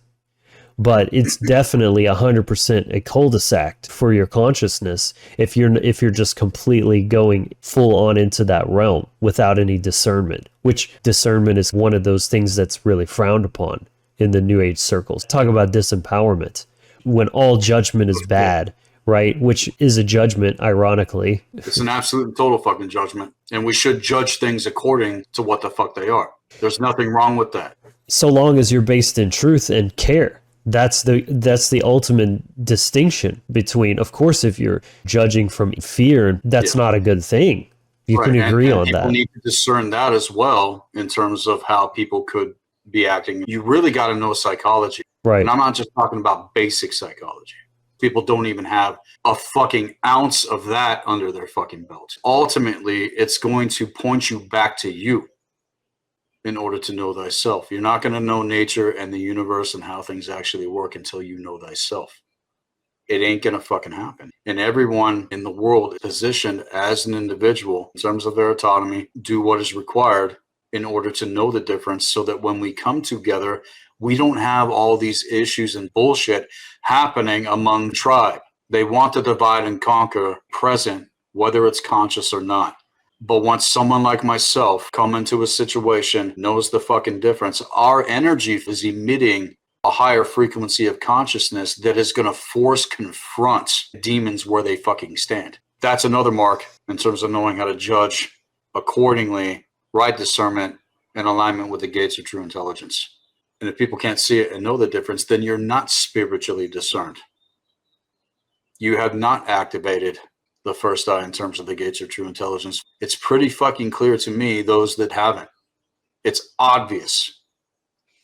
But it's definitely 100% a cul-de-sac for your consciousness if you're just completely going full on into that realm without any discernment, which discernment is one of those things that's really frowned upon in the new age circles. Talk about disempowerment. When all judgment is bad, right? Which is a judgment, ironically. It's an absolute and total fucking judgment. And we should judge things according to what the fuck they are. There's nothing wrong with that. So long as you're based in truth and care. That's the ultimate distinction between, of course, if you're judging from fear, that's not a good thing. You can agree on that. People need to discern that as well in terms of how people could be acting. You really got to know psychology. Right. And I'm not just talking about basic psychology. People don't even have a fucking ounce of that under their fucking belt. Ultimately, it's going to point you back to you in order to know thyself. You're not going to know nature and the universe and how things actually work until you know thyself. It ain't going to fucking happen. And everyone in the world is positioned as an individual in terms of their autonomy, do what is required in order to know the difference so that when we come together, we don't have all these issues and bullshit happening among tribe. They want to divide and conquer present, whether it's conscious or not. But once someone like myself come into a situation, knows the fucking difference, our energy is emitting a higher frequency of consciousness that is going to force confront demons where they fucking stand. That's another mark in terms of knowing how to judge accordingly, right discernment, and alignment with the gates of true intelligence. And if people can't see it and know the difference, then you're not spiritually discerned. You have not activated the first eye in terms of the gates of true intelligence. It's pretty fucking clear to me, those that haven't. It's obvious.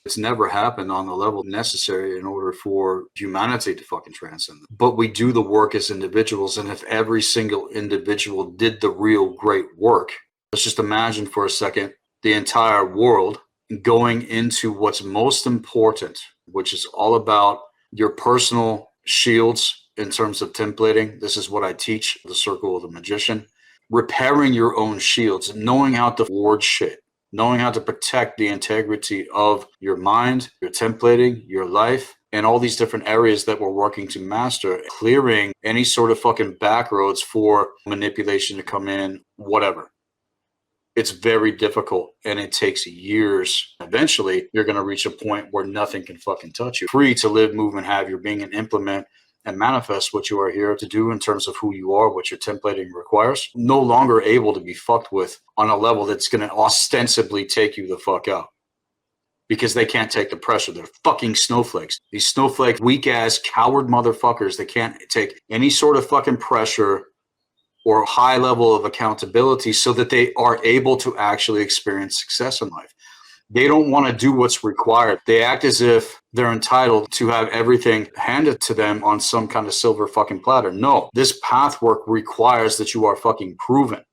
It's never happened on the level necessary in order for humanity to fucking transcend them. But we do the work as individuals, and if every single individual did the real great work, let's just imagine for a second the entire world going into what's most important, which is all about your personal shields in terms of templating. This is what I teach, the circle of the magician. Repairing your own shields, knowing how to ward shit, knowing how to protect the integrity of your mind, your templating, your life, and all these different areas that we're working to master, clearing any sort of fucking back roads for manipulation to come in, whatever. It's very difficult and it takes years. Eventually, you're going to reach a point where nothing can fucking touch you. Free to live, move, and have your being and implement and manifest what you are here to do in terms of who you are, what your templating requires. No longer able to be fucked with on a level that's going to ostensibly take you the fuck out. Because they can't take the pressure. They're fucking snowflakes. These snowflake, weak-ass, coward motherfuckers that can't take any sort of fucking pressure or high level of accountability so that they are able to actually experience success in life. They don't want to do what's required. They act as if they're entitled to have everything handed to them on some kind of silver fucking platter. No, this path work requires that you are fucking proven.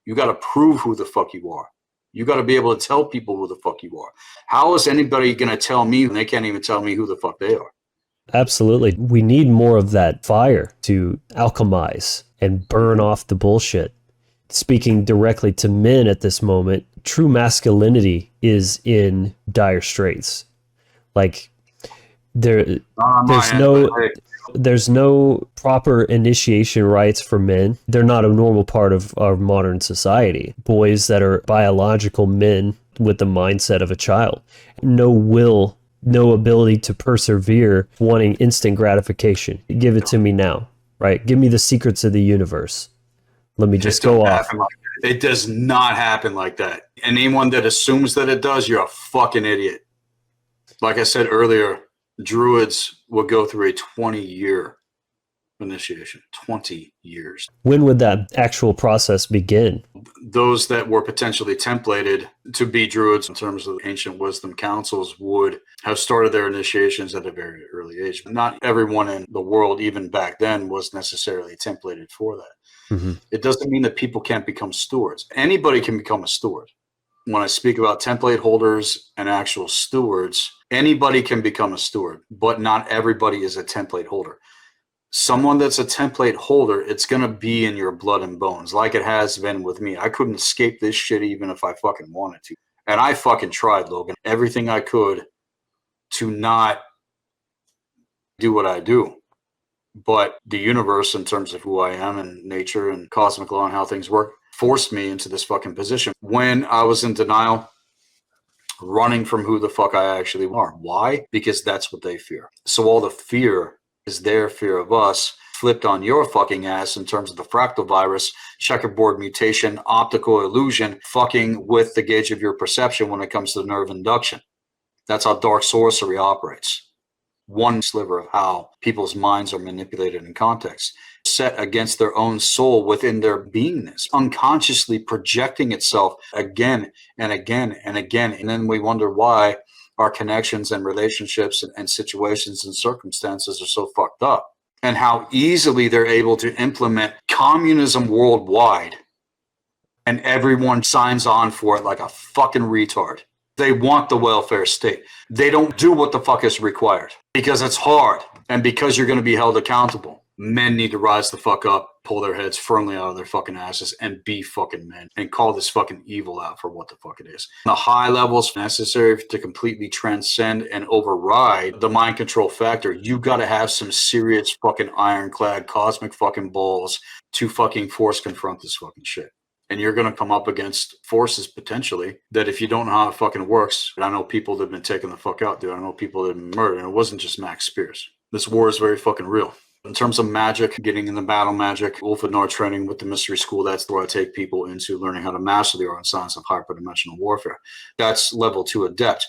You got to prove who the fuck you are. You got to be able to tell people who the fuck you are. How is anybody going to tell me when they can't even tell me who the fuck they are? Absolutely. We need more of that fire to alchemize and burn off the bullshit. Speaking directly to men at this moment, true masculinity is in dire straits. Like there's no proper initiation rites for men. They're not a normal part of our modern society. Boys that are biological men with the mindset of a child. No will, no ability to persevere, wanting instant gratification. Give it to me now, right? Give me the secrets of the universe. Let me just go off. It does not happen like that. Anyone that assumes that it does, you're a fucking idiot. Like I said earlier, druids will go through a 20-year initiation. 20 years. When would that actual process begin? Those that were potentially templated to be druids in terms of ancient wisdom councils would have started their initiations at a very early age. Not everyone in the world, even back then, was necessarily templated for that. Mm-hmm. It doesn't mean that people can't become stewards. Anybody can become a steward. When I speak about template holders and actual stewards, anybody can become a steward, but not everybody is a template holder. Someone that's a template holder, it's going to be in your blood and bones, like it has been with me. I couldn't escape this shit even if I fucking wanted to. And I fucking tried, Logan, everything I could to not do what I do. But the universe, in terms of who I am and nature and cosmic law and how things work, forced me into this fucking position. When I was in denial, running from who the fuck I actually are. Why? Because that's what they fear. So all the fear is their fear of us flipped on your fucking ass in terms of the fractal virus, checkerboard mutation, optical illusion, fucking with the gauge of your perception when it comes to nerve induction. That's how dark sorcery operates. One sliver of how people's minds are manipulated in context, set against their own soul within their beingness, unconsciously projecting itself again and again and again. And then we wonder why our connections and relationships and situations and circumstances are so fucked up, and how easily they're able to implement communism worldwide and everyone signs on for it like a fucking retard. They want the welfare state. They don't do what the fuck is required because it's hard and because you're going to be held accountable. Men need to rise the fuck up, pull their heads firmly out of their fucking asses and be fucking men and call this fucking evil out for what the fuck it is. The high levels necessary to completely transcend and override the mind control factor. You got to have some serious fucking ironclad cosmic fucking balls to fucking force confront this fucking shit. And you're going to come up against forces potentially that if you don't know how it fucking works, I know people that have been taken the fuck out, dude. I know people that have been murdered. And it wasn't just Max Spears. This war is very fucking real. In terms of magic, getting in the battle magic, Ulfadnar training with the mystery school, that's where I take people into learning how to master the art and science of hyperdimensional warfare. That's level 2 adept.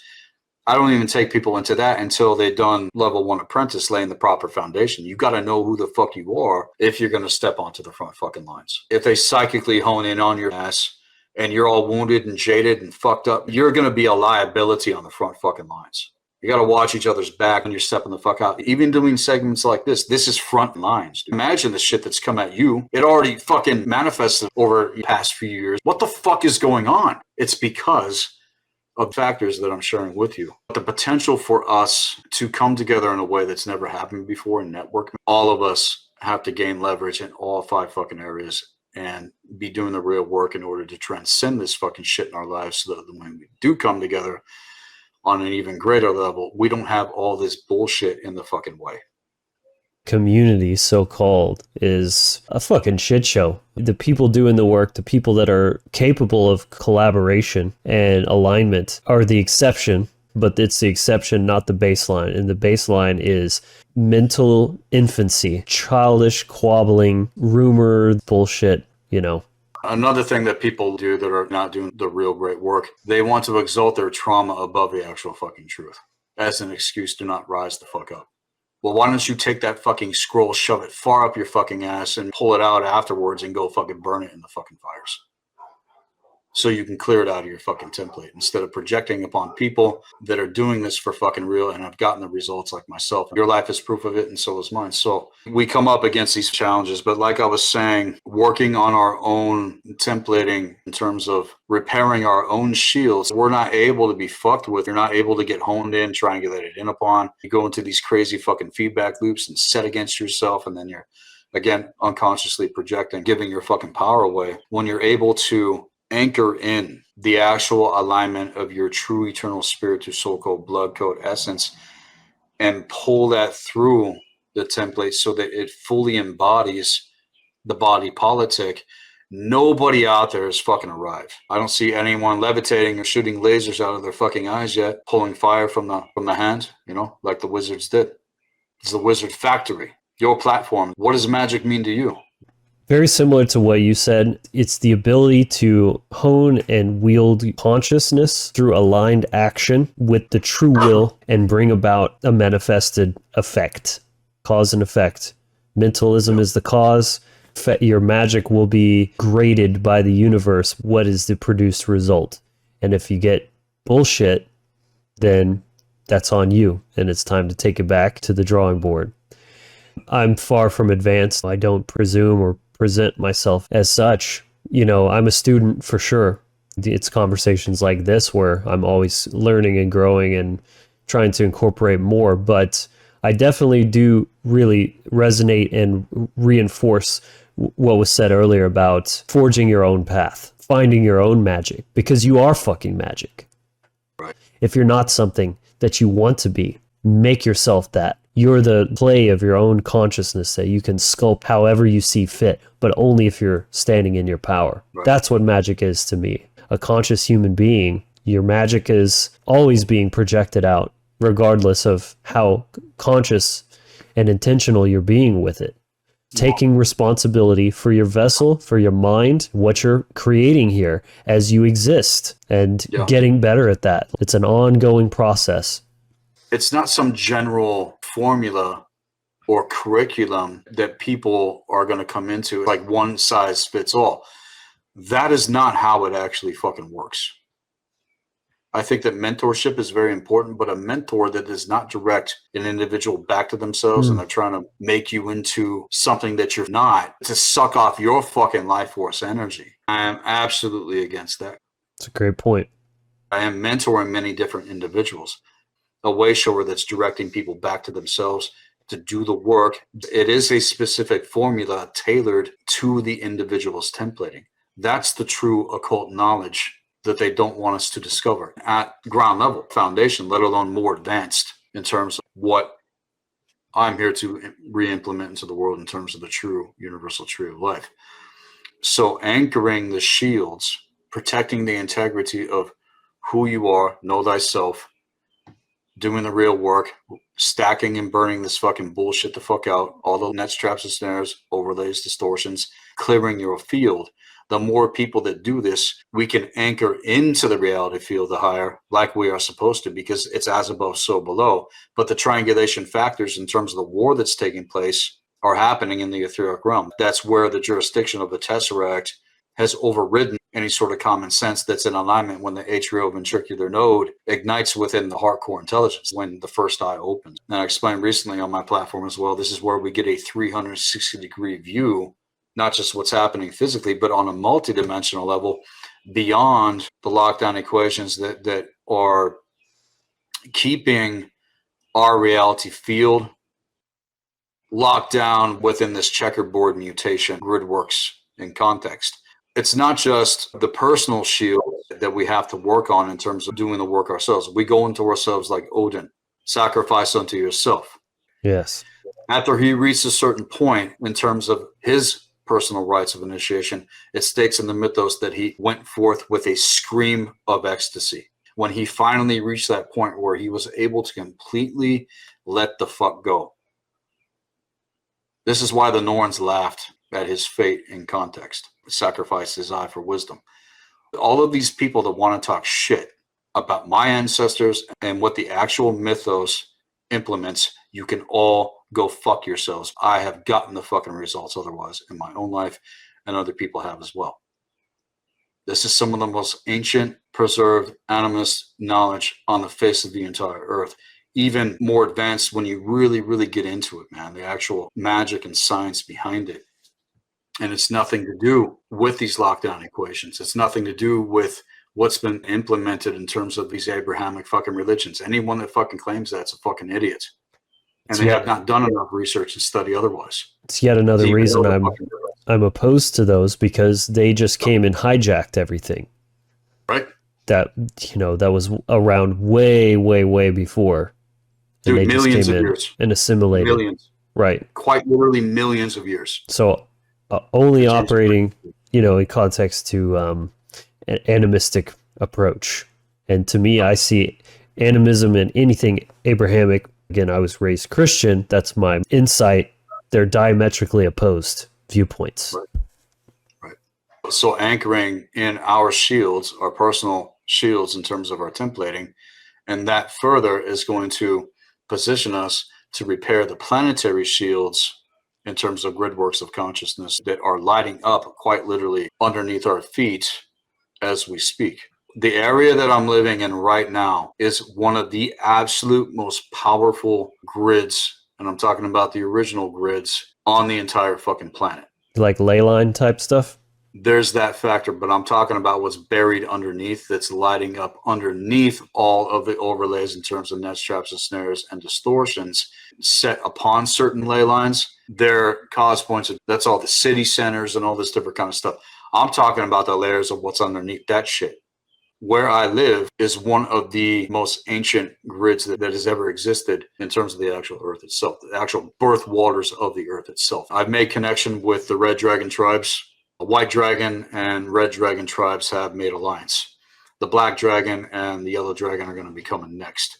I don't even take people into that until they've done level 1 apprentice, laying the proper foundation. You got to know who the fuck you are if you're going to step onto the front fucking lines. If they psychically hone in on your ass and you're all wounded and jaded and fucked up, you're going to be a liability on the front fucking lines. You got to watch each other's back when you're stepping the fuck out. Even doing segments like this is front lines. Imagine the shit that's come at you. It already fucking manifested over the past few years. What the fuck is going on? It's because of factors that I'm sharing with you. The potential for us to come together in a way that's never happened before in network. All of us have to gain leverage in all 5 fucking areas and be doing the real work in order to transcend this fucking shit in our lives so that when we do come together on an even greater level, we don't have all this bullshit in the fucking way. Community, so-called, is a fucking shit show. The people doing the work, the people that are capable of collaboration and alignment are the exception, but it's the exception, not the baseline. And the baseline is mental infancy, childish, quabbling, rumor, bullshit, you know. Another thing that people do that are not doing the real great work, they want to exalt their trauma above the actual fucking truth as an excuse to not rise the fuck up. Well, why don't you take that fucking scroll, shove it far up your fucking ass and pull it out afterwards and go fucking burn it in the fucking fires so you can clear it out of your fucking template instead of projecting upon people that are doing this for fucking real and have gotten the results like myself. Your life is proof of it, and so is mine. So we come up against these challenges, but like I was saying, working on our own templating in terms of repairing our own shields, we're not able to be fucked with. You're not able to get honed in, triangulated in upon. You go into these crazy fucking feedback loops and set against yourself, and then you're, again, unconsciously projecting, giving your fucking power away. When you're able to anchor in the actual alignment of your true eternal spirit to soul code, blood code, essence, and pull that through the template so that it fully embodies the body politic Nobody out there has fucking arrived. I don't see anyone levitating or shooting lasers out of their fucking eyes yet, pulling fire from the hand, like the wizards did. It's the wizard factory. Your platform. What does magic mean to you? Very similar to what you said. It's the ability to hone and wield consciousness through aligned action with the true will and bring about a manifested effect. Cause and effect. Mentalism is the cause. Your magic will be graded by the universe. What is the produced result? And if you get bullshit, then that's on you, and it's time to take it back to the drawing board. I'm far from advanced. I don't presume or present myself as such. I'm a student for sure. It's conversations like this where I'm always learning and growing and trying to incorporate more, but I definitely do really resonate and reinforce what was said earlier about forging your own path, finding your own magic, because you are fucking magic. Right. If you're not something that you want to be, make yourself that. You're the play of your own consciousness that you can sculpt however you see fit, but only if you're standing in your power. Right. That's what magic is to me. A conscious human being, your magic is always being projected out, regardless of how conscious and intentional you're being with it. Taking responsibility for your vessel, for your mind, what you're creating here as you exist, and getting better at that. It's an ongoing process. It's not some general formula or curriculum that people are going to come into, like one size fits all. That is not how it actually fucking works. I think that mentorship is very important, but a mentor that does not direct an individual back to themselves and they're trying to make you into something that you're not, to suck off your fucking life force energy. I am absolutely against that. That's a great point. I am mentoring many different individuals. A way shower that's directing people back to themselves to do the work. It is a specific formula tailored to the individual's templating. That's the true occult knowledge that they don't want us to discover at ground level, foundation, let alone more advanced in terms of what I'm here to re-implement into the world in terms of the true universal tree of life. So anchoring the shields, protecting the integrity of who you are, know thyself, doing the real work, stacking and burning this fucking bullshit the fuck out, all the nets, traps, and snares, overlays, distortions, clearing your field. The more people that do this, we can anchor into the reality field the higher, like we are supposed to, because it's as above, so below. But the triangulation factors in terms of the war that's taking place are happening in the etheric realm. That's where the jurisdiction of the Tesseract has overridden any sort of common sense that's in alignment when the atrioventricular node ignites within the heart core intelligence, when the first eye opens. And I explained recently on my platform as well, this is where we get a 360-degree view, not just what's happening physically, but on a multidimensional level beyond the lockdown equations that are keeping our reality field locked down within this checkerboard mutation grid works in context. It's not just the personal shield that we have to work on in terms of doing the work ourselves. We go into ourselves like Odin, sacrifice unto yourself. Yes. After he reached a certain point in terms of his personal rites of initiation, it states in the mythos that he went forth with a scream of ecstasy. When he finally reached that point where he was able to completely let the fuck go. This is why the Norns laughed at his fate in context, sacrificed his eye for wisdom. All of these people that want to talk shit about my ancestors and what the actual mythos implements, you can all go fuck yourselves. I have gotten the fucking results otherwise in my own life, and other people have as well. This is some of the most ancient, preserved, animist knowledge on the face of the entire earth. Even more advanced when you really, really get into it, man, the actual magic and science behind it. And it's nothing to do with these lockdown equations. It's nothing to do with what's been implemented in terms of these Abrahamic fucking religions. Anyone that fucking claims that's a fucking idiot. And they have not done enough research and study otherwise. It's yet another reason I'm opposed to those, because they just came and hijacked everything. Right. That, that was around way, way, way before. And Dude, they millions just came of in years. and assimilated. Millions. Right. Quite literally millions of years. So only operating in context to an animistic approach. And to me, I see animism in anything Abrahamic. Again, I was raised Christian. That's my insight. They're diametrically opposed viewpoints. Right. So anchoring in our shields, our personal shields in terms of our templating, and that further is going to position us to repair the planetary shields in terms of grid works of consciousness that are lighting up quite literally underneath our feet as we speak. The area that I'm living in right now is one of the absolute most powerful grids, and I'm talking about the original grids on the entire fucking planet. Like ley line type stuff? There's that factor, but I'm talking about what's buried underneath, that's lighting up underneath all of the overlays in terms of nets, traps, and snares and distortions set upon certain ley lines. Their cause points, that's all the city centers and all this different kind of stuff. I'm talking about the layers of what's underneath that shit. Where I live is one of the most ancient grids that has ever existed in terms of the actual earth itself, the actual birth waters of the earth itself. I've made connection with the Red Dragon tribes. The White Dragon and Red Dragon tribes have made alliance. The Black Dragon and the Yellow Dragon are going to be coming next.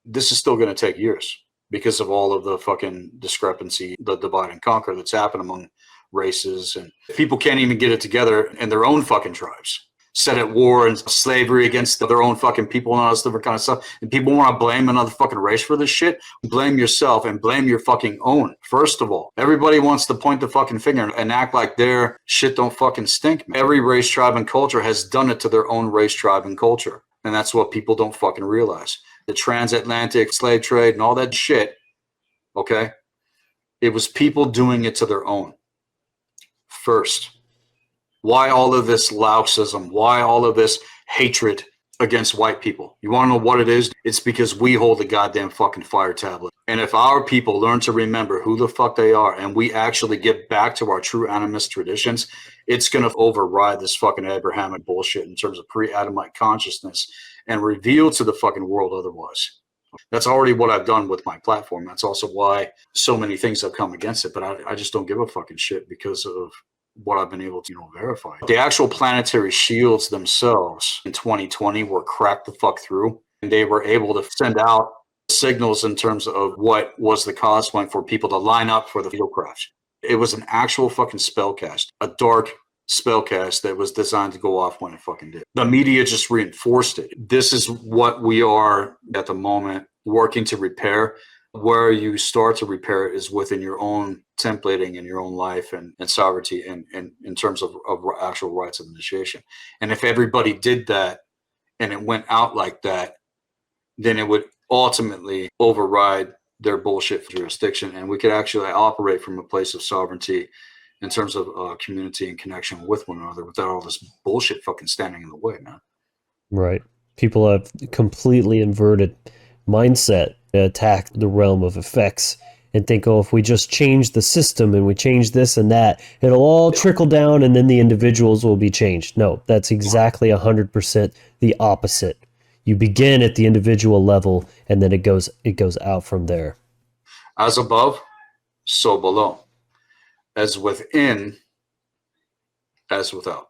This is still going to take years because of all of the fucking discrepancy, the divide and conquer that's happened among races, and people can't even get it together in their own fucking tribes. Set at war and slavery against their own fucking people and all this different kind of stuff. And people want to blame another fucking race for this shit. Blame yourself and blame your fucking own. First of all, everybody wants to point the fucking finger and act like their shit don't fucking stink. Every race, tribe, and culture has done it to their own race, tribe, and culture. And that's what people don't fucking realize. The transatlantic slave trade and all that shit, okay? It was people doing it to their own first. Why all of this Laoxism? Why all of this hatred against white people? You want to know what it is? It's because we hold the goddamn fucking fire tablet. And if our people learn to remember who the fuck they are and we actually get back to our true animist traditions, it's going to override this fucking Abrahamic bullshit in terms of pre-Adamite consciousness and reveal to the fucking world otherwise. That's already what I've done with my platform. That's also why so many things have come against it. But I just don't give a fucking shit because of what I've been able to verify. The actual planetary shields themselves in 2020 were cracked the fuck through, and they were able to send out signals in terms of what was the cause point for people to line up for the fieldcraft. It was an actual fucking spellcast, a dark spellcast that was designed to go off when it fucking did. The media just reinforced it. This is what we are at the moment working to repair. Where you start to repair it is within your own templating in your own life and sovereignty and in terms of actual rights of initiation. And if everybody did that and it went out like that, then it would ultimately override their bullshit jurisdiction, and we could actually operate from a place of sovereignty in terms of community and connection with one another without all this bullshit fucking standing in the way, man. Right. People have completely inverted mindset, attack the realm of effects and think, oh, if we just change the system and we change this and that, it'll all trickle down and then the individuals will be changed. No, that's exactly 100% the opposite. You begin at the individual level and then it goes out from there. As above, so below. As within, as without.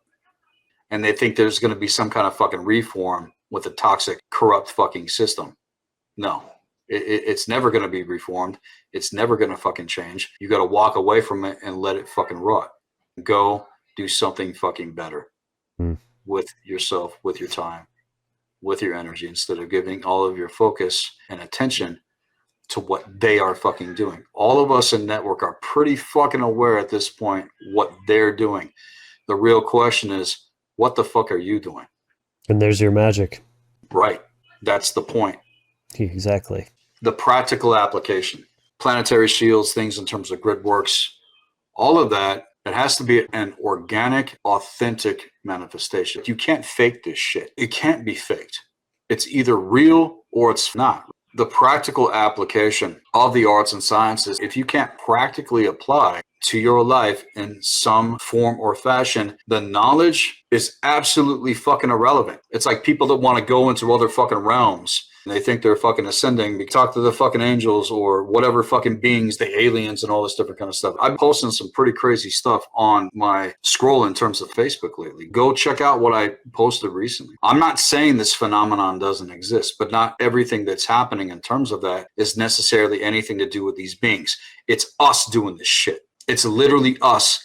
And they think there's going to be some kind of fucking reform with a toxic, corrupt fucking system. No, it's never going to be reformed. It's never going to fucking change. You got to walk away from it and let it fucking rot. Go do something fucking better with yourself, with your time, with your energy, instead of giving all of your focus and attention to what they are fucking doing. All of us in network are pretty fucking aware at this point what they're doing. The real question is, what the fuck are you doing? And there's your magic. Right. That's the point. Exactly. The practical application, planetary shields, things in terms of grid works, all of that, it has to be an organic, authentic manifestation. You can't fake this shit. It can't be faked. It's either real or it's not. The practical application of the arts and sciences, if you can't practically apply to your life in some form or fashion, the knowledge is absolutely fucking irrelevant. It's like people that want to go into other fucking realms They think they're fucking ascending. Talk to the fucking angels or whatever fucking beings, the aliens and all this different kind of stuff. I'm posting some pretty crazy stuff on my scroll in terms of Facebook lately. Go check out what I posted recently. I'm not saying this phenomenon doesn't exist, but not everything that's happening in terms of that is necessarily anything to do with these beings. It's us doing this shit. It's literally us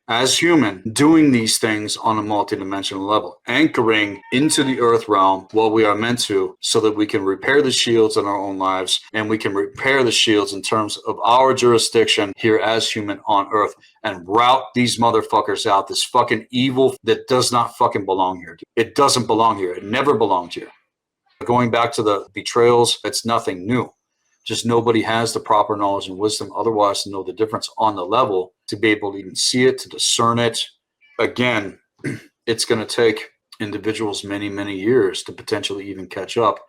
as human doing these things on a multidimensional level, anchoring into the earth realm what we are meant to, so that we can repair the shields in our own lives, and we can repair the shields in terms of our jurisdiction here as human on earth, and rout these motherfuckers out, this fucking evil that does not fucking belong here. It doesn't belong here. It never belonged here. Going back to the betrayals, it's nothing new. Just nobody has the proper knowledge and wisdom otherwise to know the difference on the level, to be able to even see it, to discern it. Again, it's going to take individuals many, many years to potentially even catch up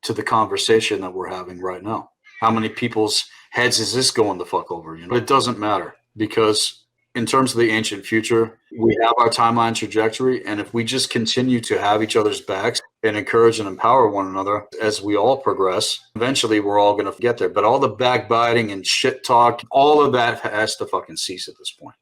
to the conversation that we're having right now. How many people's heads is this going the fuck over? You know, it doesn't matter, because in terms of the ancient future, we have our timeline trajectory. And if we just continue to have each other's backs and encourage and empower one another as we all progress, eventually we're all going to get there. But all the backbiting and shit talk, all of that has to fucking cease at this point.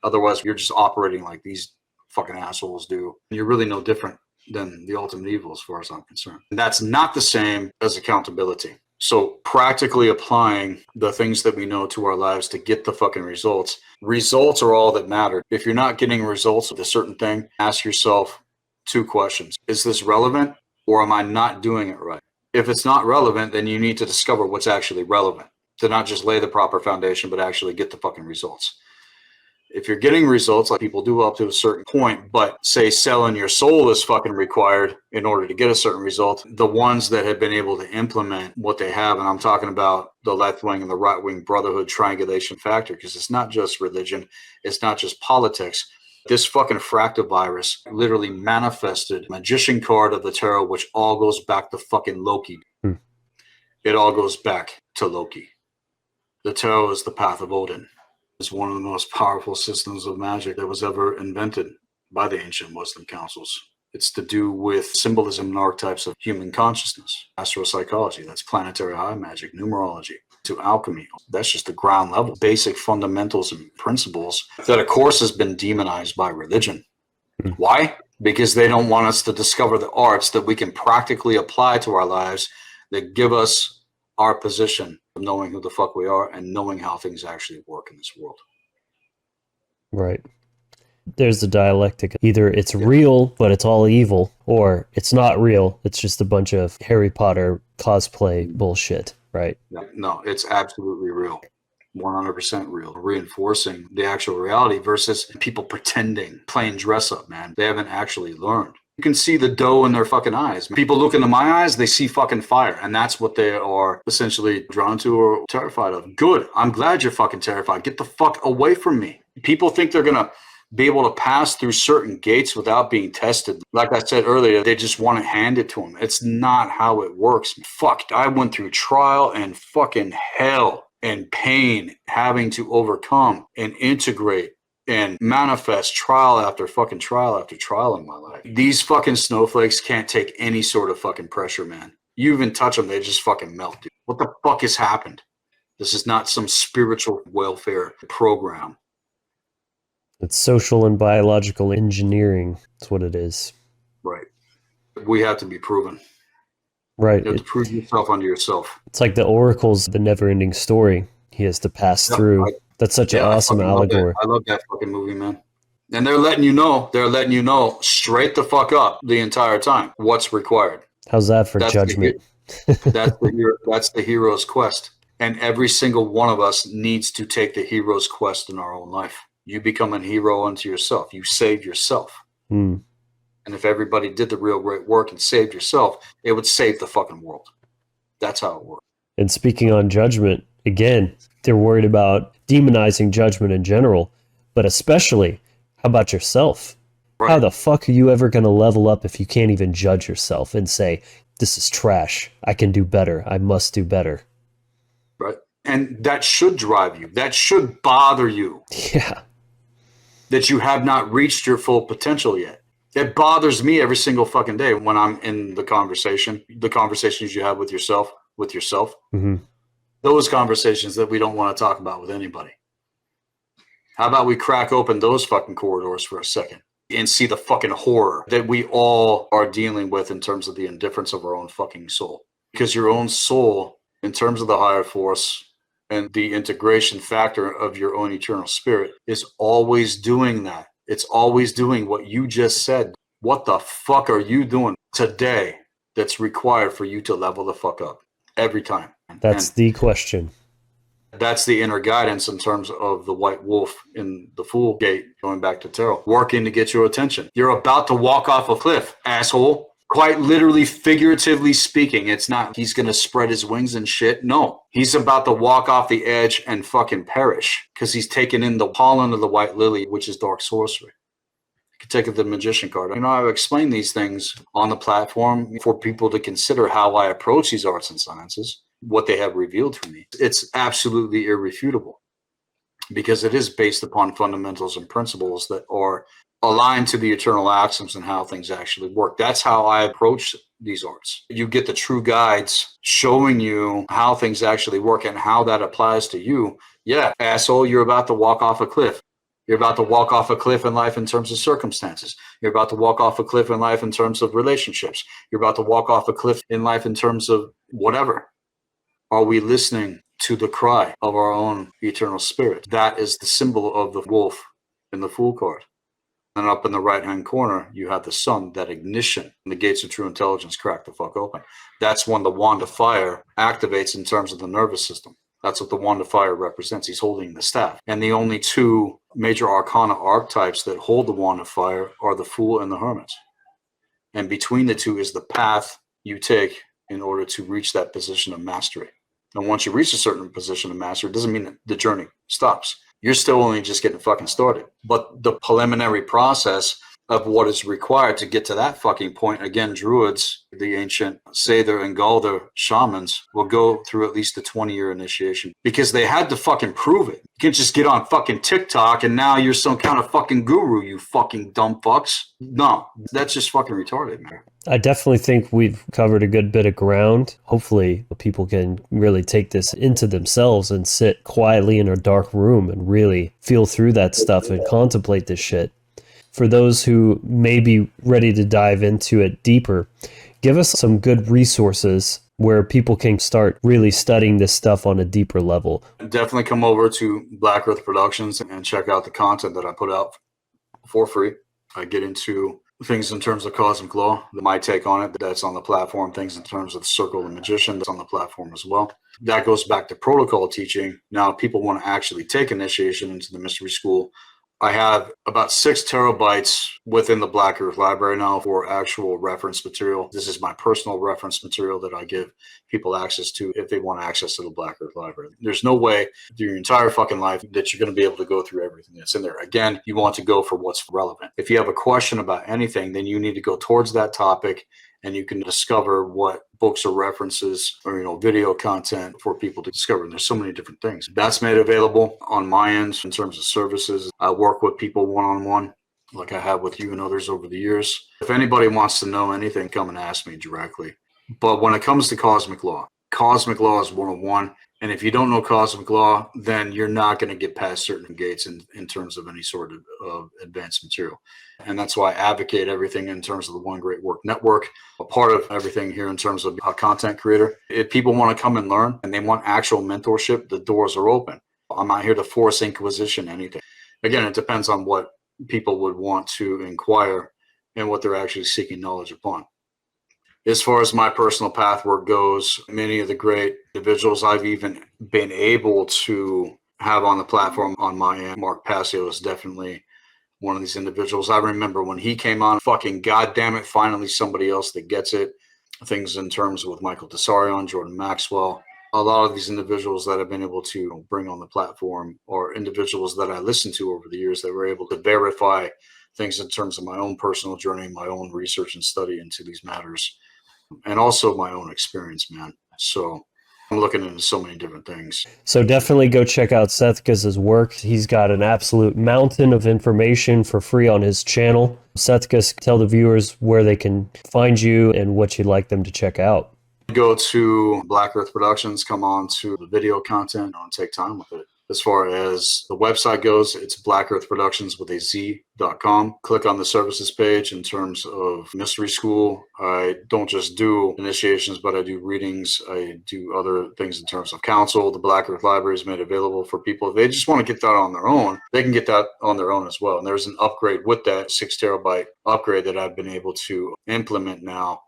Otherwise, you're just operating like these fucking assholes do. You're really no different than the ultimate evil as far as I'm concerned. And that's not the same as accountability. So practically applying the things that we know to our lives to get the fucking results. Results are all that matter. If you're not getting results with a certain thing, ask yourself 2 questions. Is this relevant, or am I not doing it right? If it's not relevant, then you need to discover what's actually relevant, to not just lay the proper foundation, but actually get the fucking results. If you're getting results, like people do up to a certain point, but say selling your soul is fucking required in order to get a certain result, the ones that have been able to implement what they have, and I'm talking about the left wing and the right wing brotherhood triangulation factor, because it's not just religion, it's not just politics. This fucking fractal virus literally manifested magician card of the tarot, which all goes back to fucking Loki. It all goes back to Loki. The tarot is the path of Odin. It's one of the most powerful systems of magic that was ever invented by the ancient Muslim councils. It's to do with symbolism and archetypes of human consciousness, astropsychology, that's planetary high magic, numerology, to alchemy. That's just the ground level, basic fundamentals and principles that, of course, has been demonized by religion. Why? Because they don't want us to discover the arts that we can practically apply to our lives that give us our position of knowing who the fuck we are and knowing how things actually work in this world. Right. There's the dialectic. Either it's real, but it's all evil, or it's not real. It's just a bunch of Harry Potter cosplay bullshit, right? No, it's absolutely real. 100% real. Reinforcing the actual reality versus people pretending, playing dress up, man. They haven't actually learned. You can see the dough in their fucking eyes. People look into my eyes, they see fucking fire. And that's what they are essentially drawn to or terrified of. Good. I'm glad you're fucking terrified. Get the fuck away from me. People think they're going to be able to pass through certain gates without being tested. Like I said earlier, they just want it handed to them. It's not how it works. Fuck, I went through trial and fucking hell and pain, having to overcome and integrate and manifest trial after trial in my life. These fucking snowflakes can't take any sort of fucking pressure, man. You even touch them, they just fucking melt, dude. What the fuck has happened? This is not some spiritual welfare program. It's social and biological engineering. That's what it is. Right. We have to be proven. Right. You have to prove yourself unto yourself. It's like the Oracle's the never-ending story. He has to pass through. That's such an awesome allegory. I love that fucking movie, man. And they're letting you know straight the fuck up the entire time what's required. How's that for judgment? That's the hero's quest. And every single one of us needs to take the hero's quest in our own life. You become a hero unto yourself. You save yourself. And if everybody did the real great work and saved yourself, it would save the fucking world. That's how it works. And speaking on judgment, again, they're worried about demonizing judgment in general, but especially, how about yourself? Right. How the fuck are you ever going to level up if you can't even judge yourself and say, this is trash, I can do better, I must do better? Right. And that should drive you. That should bother you. Yeah. That you have not reached your full potential yet. It bothers me every single fucking day when I'm in the conversations you have with yourself, Mm-hmm. those conversations that we don't want to talk about with anybody. How about we crack open those fucking corridors for a second and see the fucking horror that we all are dealing with in terms of the indifference of our own fucking soul. Because your own soul, in terms of the higher force and the integration factor of your own eternal spirit, is always doing that. It's always doing what you just said. What the fuck are you doing today that's required for you to level the fuck up every time? That's the question. That's the inner guidance in terms of the white wolf in the Fool Gate, going back to tarot, working to get your attention. You're about to walk off a cliff, asshole. Quite literally, figuratively speaking. It's not he's going to spread his wings and shit. No, he's about to walk off the edge and fucking perish because he's taken in the pollen of the white lily, which is dark sorcery. You can take the magician card. I've explained these things on the platform for people to consider how I approach these arts and sciences, what they have revealed to me. It's absolutely irrefutable because it is based upon fundamentals and principles that are aligned to the eternal axioms and how things actually work. That's how I approach these arts. You get the true guides showing you how things actually work and how that applies to you. Yeah, asshole, you're about to walk off a cliff. You're about to walk off a cliff in life in terms of circumstances. You're about to walk off a cliff in life in terms of relationships. You're about to walk off a cliff in life in terms of whatever. Are we listening to the cry of our own eternal spirit? That is the symbol of the wolf in the Fool card. And up in the right-hand corner, you have the sun, that ignition. The gates of true intelligence crack the fuck open. That's when the wand of fire activates in terms of the nervous system. That's what the wand of fire represents. He's holding the staff. And the only two major arcana archetypes that hold the wand of fire are the Fool and the Hermit. And between the two is the path you take in order to reach that position of mastery. And once you reach a certain position of mastery, it doesn't mean that the journey stops. You're still only just getting fucking started. But the preliminary process of what is required to get to that fucking point, again, druids, the ancient Sather and Galdar shamans, will go through at least a 20-year initiation because they had to fucking prove it. You can't just get on fucking TikTok and now you're some kind of fucking guru, you fucking dumb fucks. No, that's just fucking retarded, man. I definitely think we've covered a good bit of ground. Hopefully people can really take this into themselves and sit quietly in a dark room and really feel through that stuff and contemplate this shit. For those who may be ready to dive into it deeper, give us some good resources where people can start really studying this stuff on a deeper level. Definitely come over to Black Earth Productions and check out the content that I put out for free. I get into things in terms of cosmic law, my take on it, that's on the platform, things in terms of the Circle of the Magician, that's on the platform as well. That goes back to protocol teaching. Now, people want to actually take initiation into the mystery school. I have about 6 terabytes within the Black Earth Library now for actual reference material. This is my personal reference material that I give people access to if they want access to the Black Earth Library. There's no way through your entire fucking life that you're going to be able to go through everything that's in there. Again, you want to go for what's relevant. If you have a question about anything, then you need to go towards that topic and you can discover what books or references or video content for people to discover. And there's so many different things. That's made available on my end in terms of services. I work with people one-on-one like I have with you and others over the years. If anybody wants to know anything, come and ask me directly. But when it comes to cosmic law is 101. And if you don't know cosmic law, then you're not going to get past certain gates in terms of any sort of advanced material. And that's why I advocate everything in terms of the One Great Work Network, a part of everything here in terms of a content creator. If people want to come and learn and they want actual mentorship, the doors are open. I'm not here to force inquisition, anything. Again, it depends on what people would want to inquire and what they're actually seeking knowledge upon. As far as my personal path work goes, many of the great individuals I've even been able to have on the platform on my end, Mark Passio is definitely one of these individuals. I remember when he came on, fucking goddamn it, finally somebody else that gets it. Things in terms with Michael Tessarion, Jordan Maxwell. A lot of these individuals that I've been able to bring on the platform are individuals that I listened to over the years that were able to verify things in terms of my own personal journey, my own research and study into these matters, and also my own experience, man. So I'm looking into so many different things. So definitely go check out Sethikus' work. He's got an absolute mountain of information for free on his channel. Sethikus, tell the viewers where they can find you and what you'd like them to check out. Go to Black Earth Productions, come on to the video content, and take time with it. As far as the website goes, it's Black Earth Productions with a Z.com. Click on the services page. In terms of mystery school, I don't just do initiations, but I do readings. I do other things in terms of counsel. The Black Earth Library is made available for people. If they just want to get that on their own, they can get that on their own as well. And there's an upgrade with that 6 terabyte upgrade that I've been able to implement now.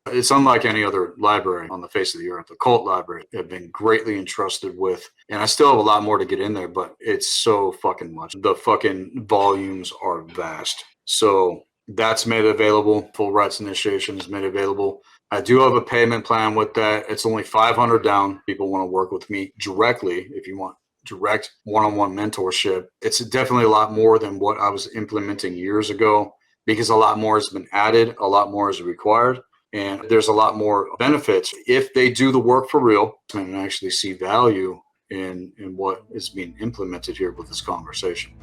It's unlike any other library on the face of the earth. The cult library have been greatly entrusted with, and I still have a lot more to get in there, but it's so fucking much. The fucking volumes are vast. So that's made available. Full rights initiation is made available. I do have a payment plan with that. It's only $500 down. People want to work with me directly if you want direct one-on-one mentorship. It's definitely a lot more than what I was implementing years ago, because a lot more has been added, a lot more is required. And there's a lot more benefits if they do the work for real and actually see value in what is being implemented here with this conversation.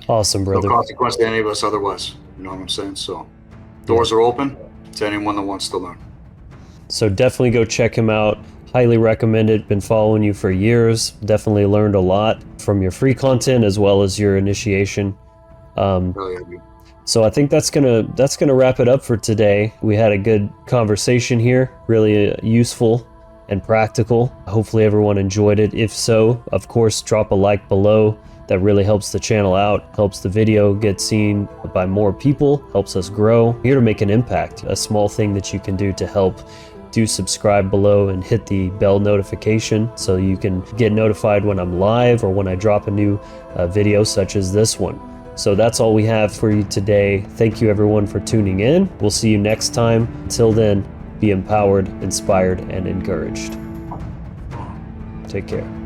Awesome, brother. No consequence to any of us otherwise. You know what I'm saying? So doors are open to anyone that wants to learn. So definitely go check him out. Highly recommend it. Been following you for years. Definitely learned a lot from your free content as well as your initiation. Really, I do. So I think that's gonna wrap it up for today. We had a good conversation here, really useful and practical. Hopefully everyone enjoyed it. If so, of course, drop a like below. That really helps the channel out, helps the video get seen by more people, helps us grow. We're here to make an impact. A small thing that you can do to help, do subscribe below and hit the bell notification so you can get notified when I'm live or when I drop a new video such as this one. So that's all we have for you today. Thank you everyone for tuning in. We'll see you next time. Until then, be empowered, inspired, and encouraged. Take care.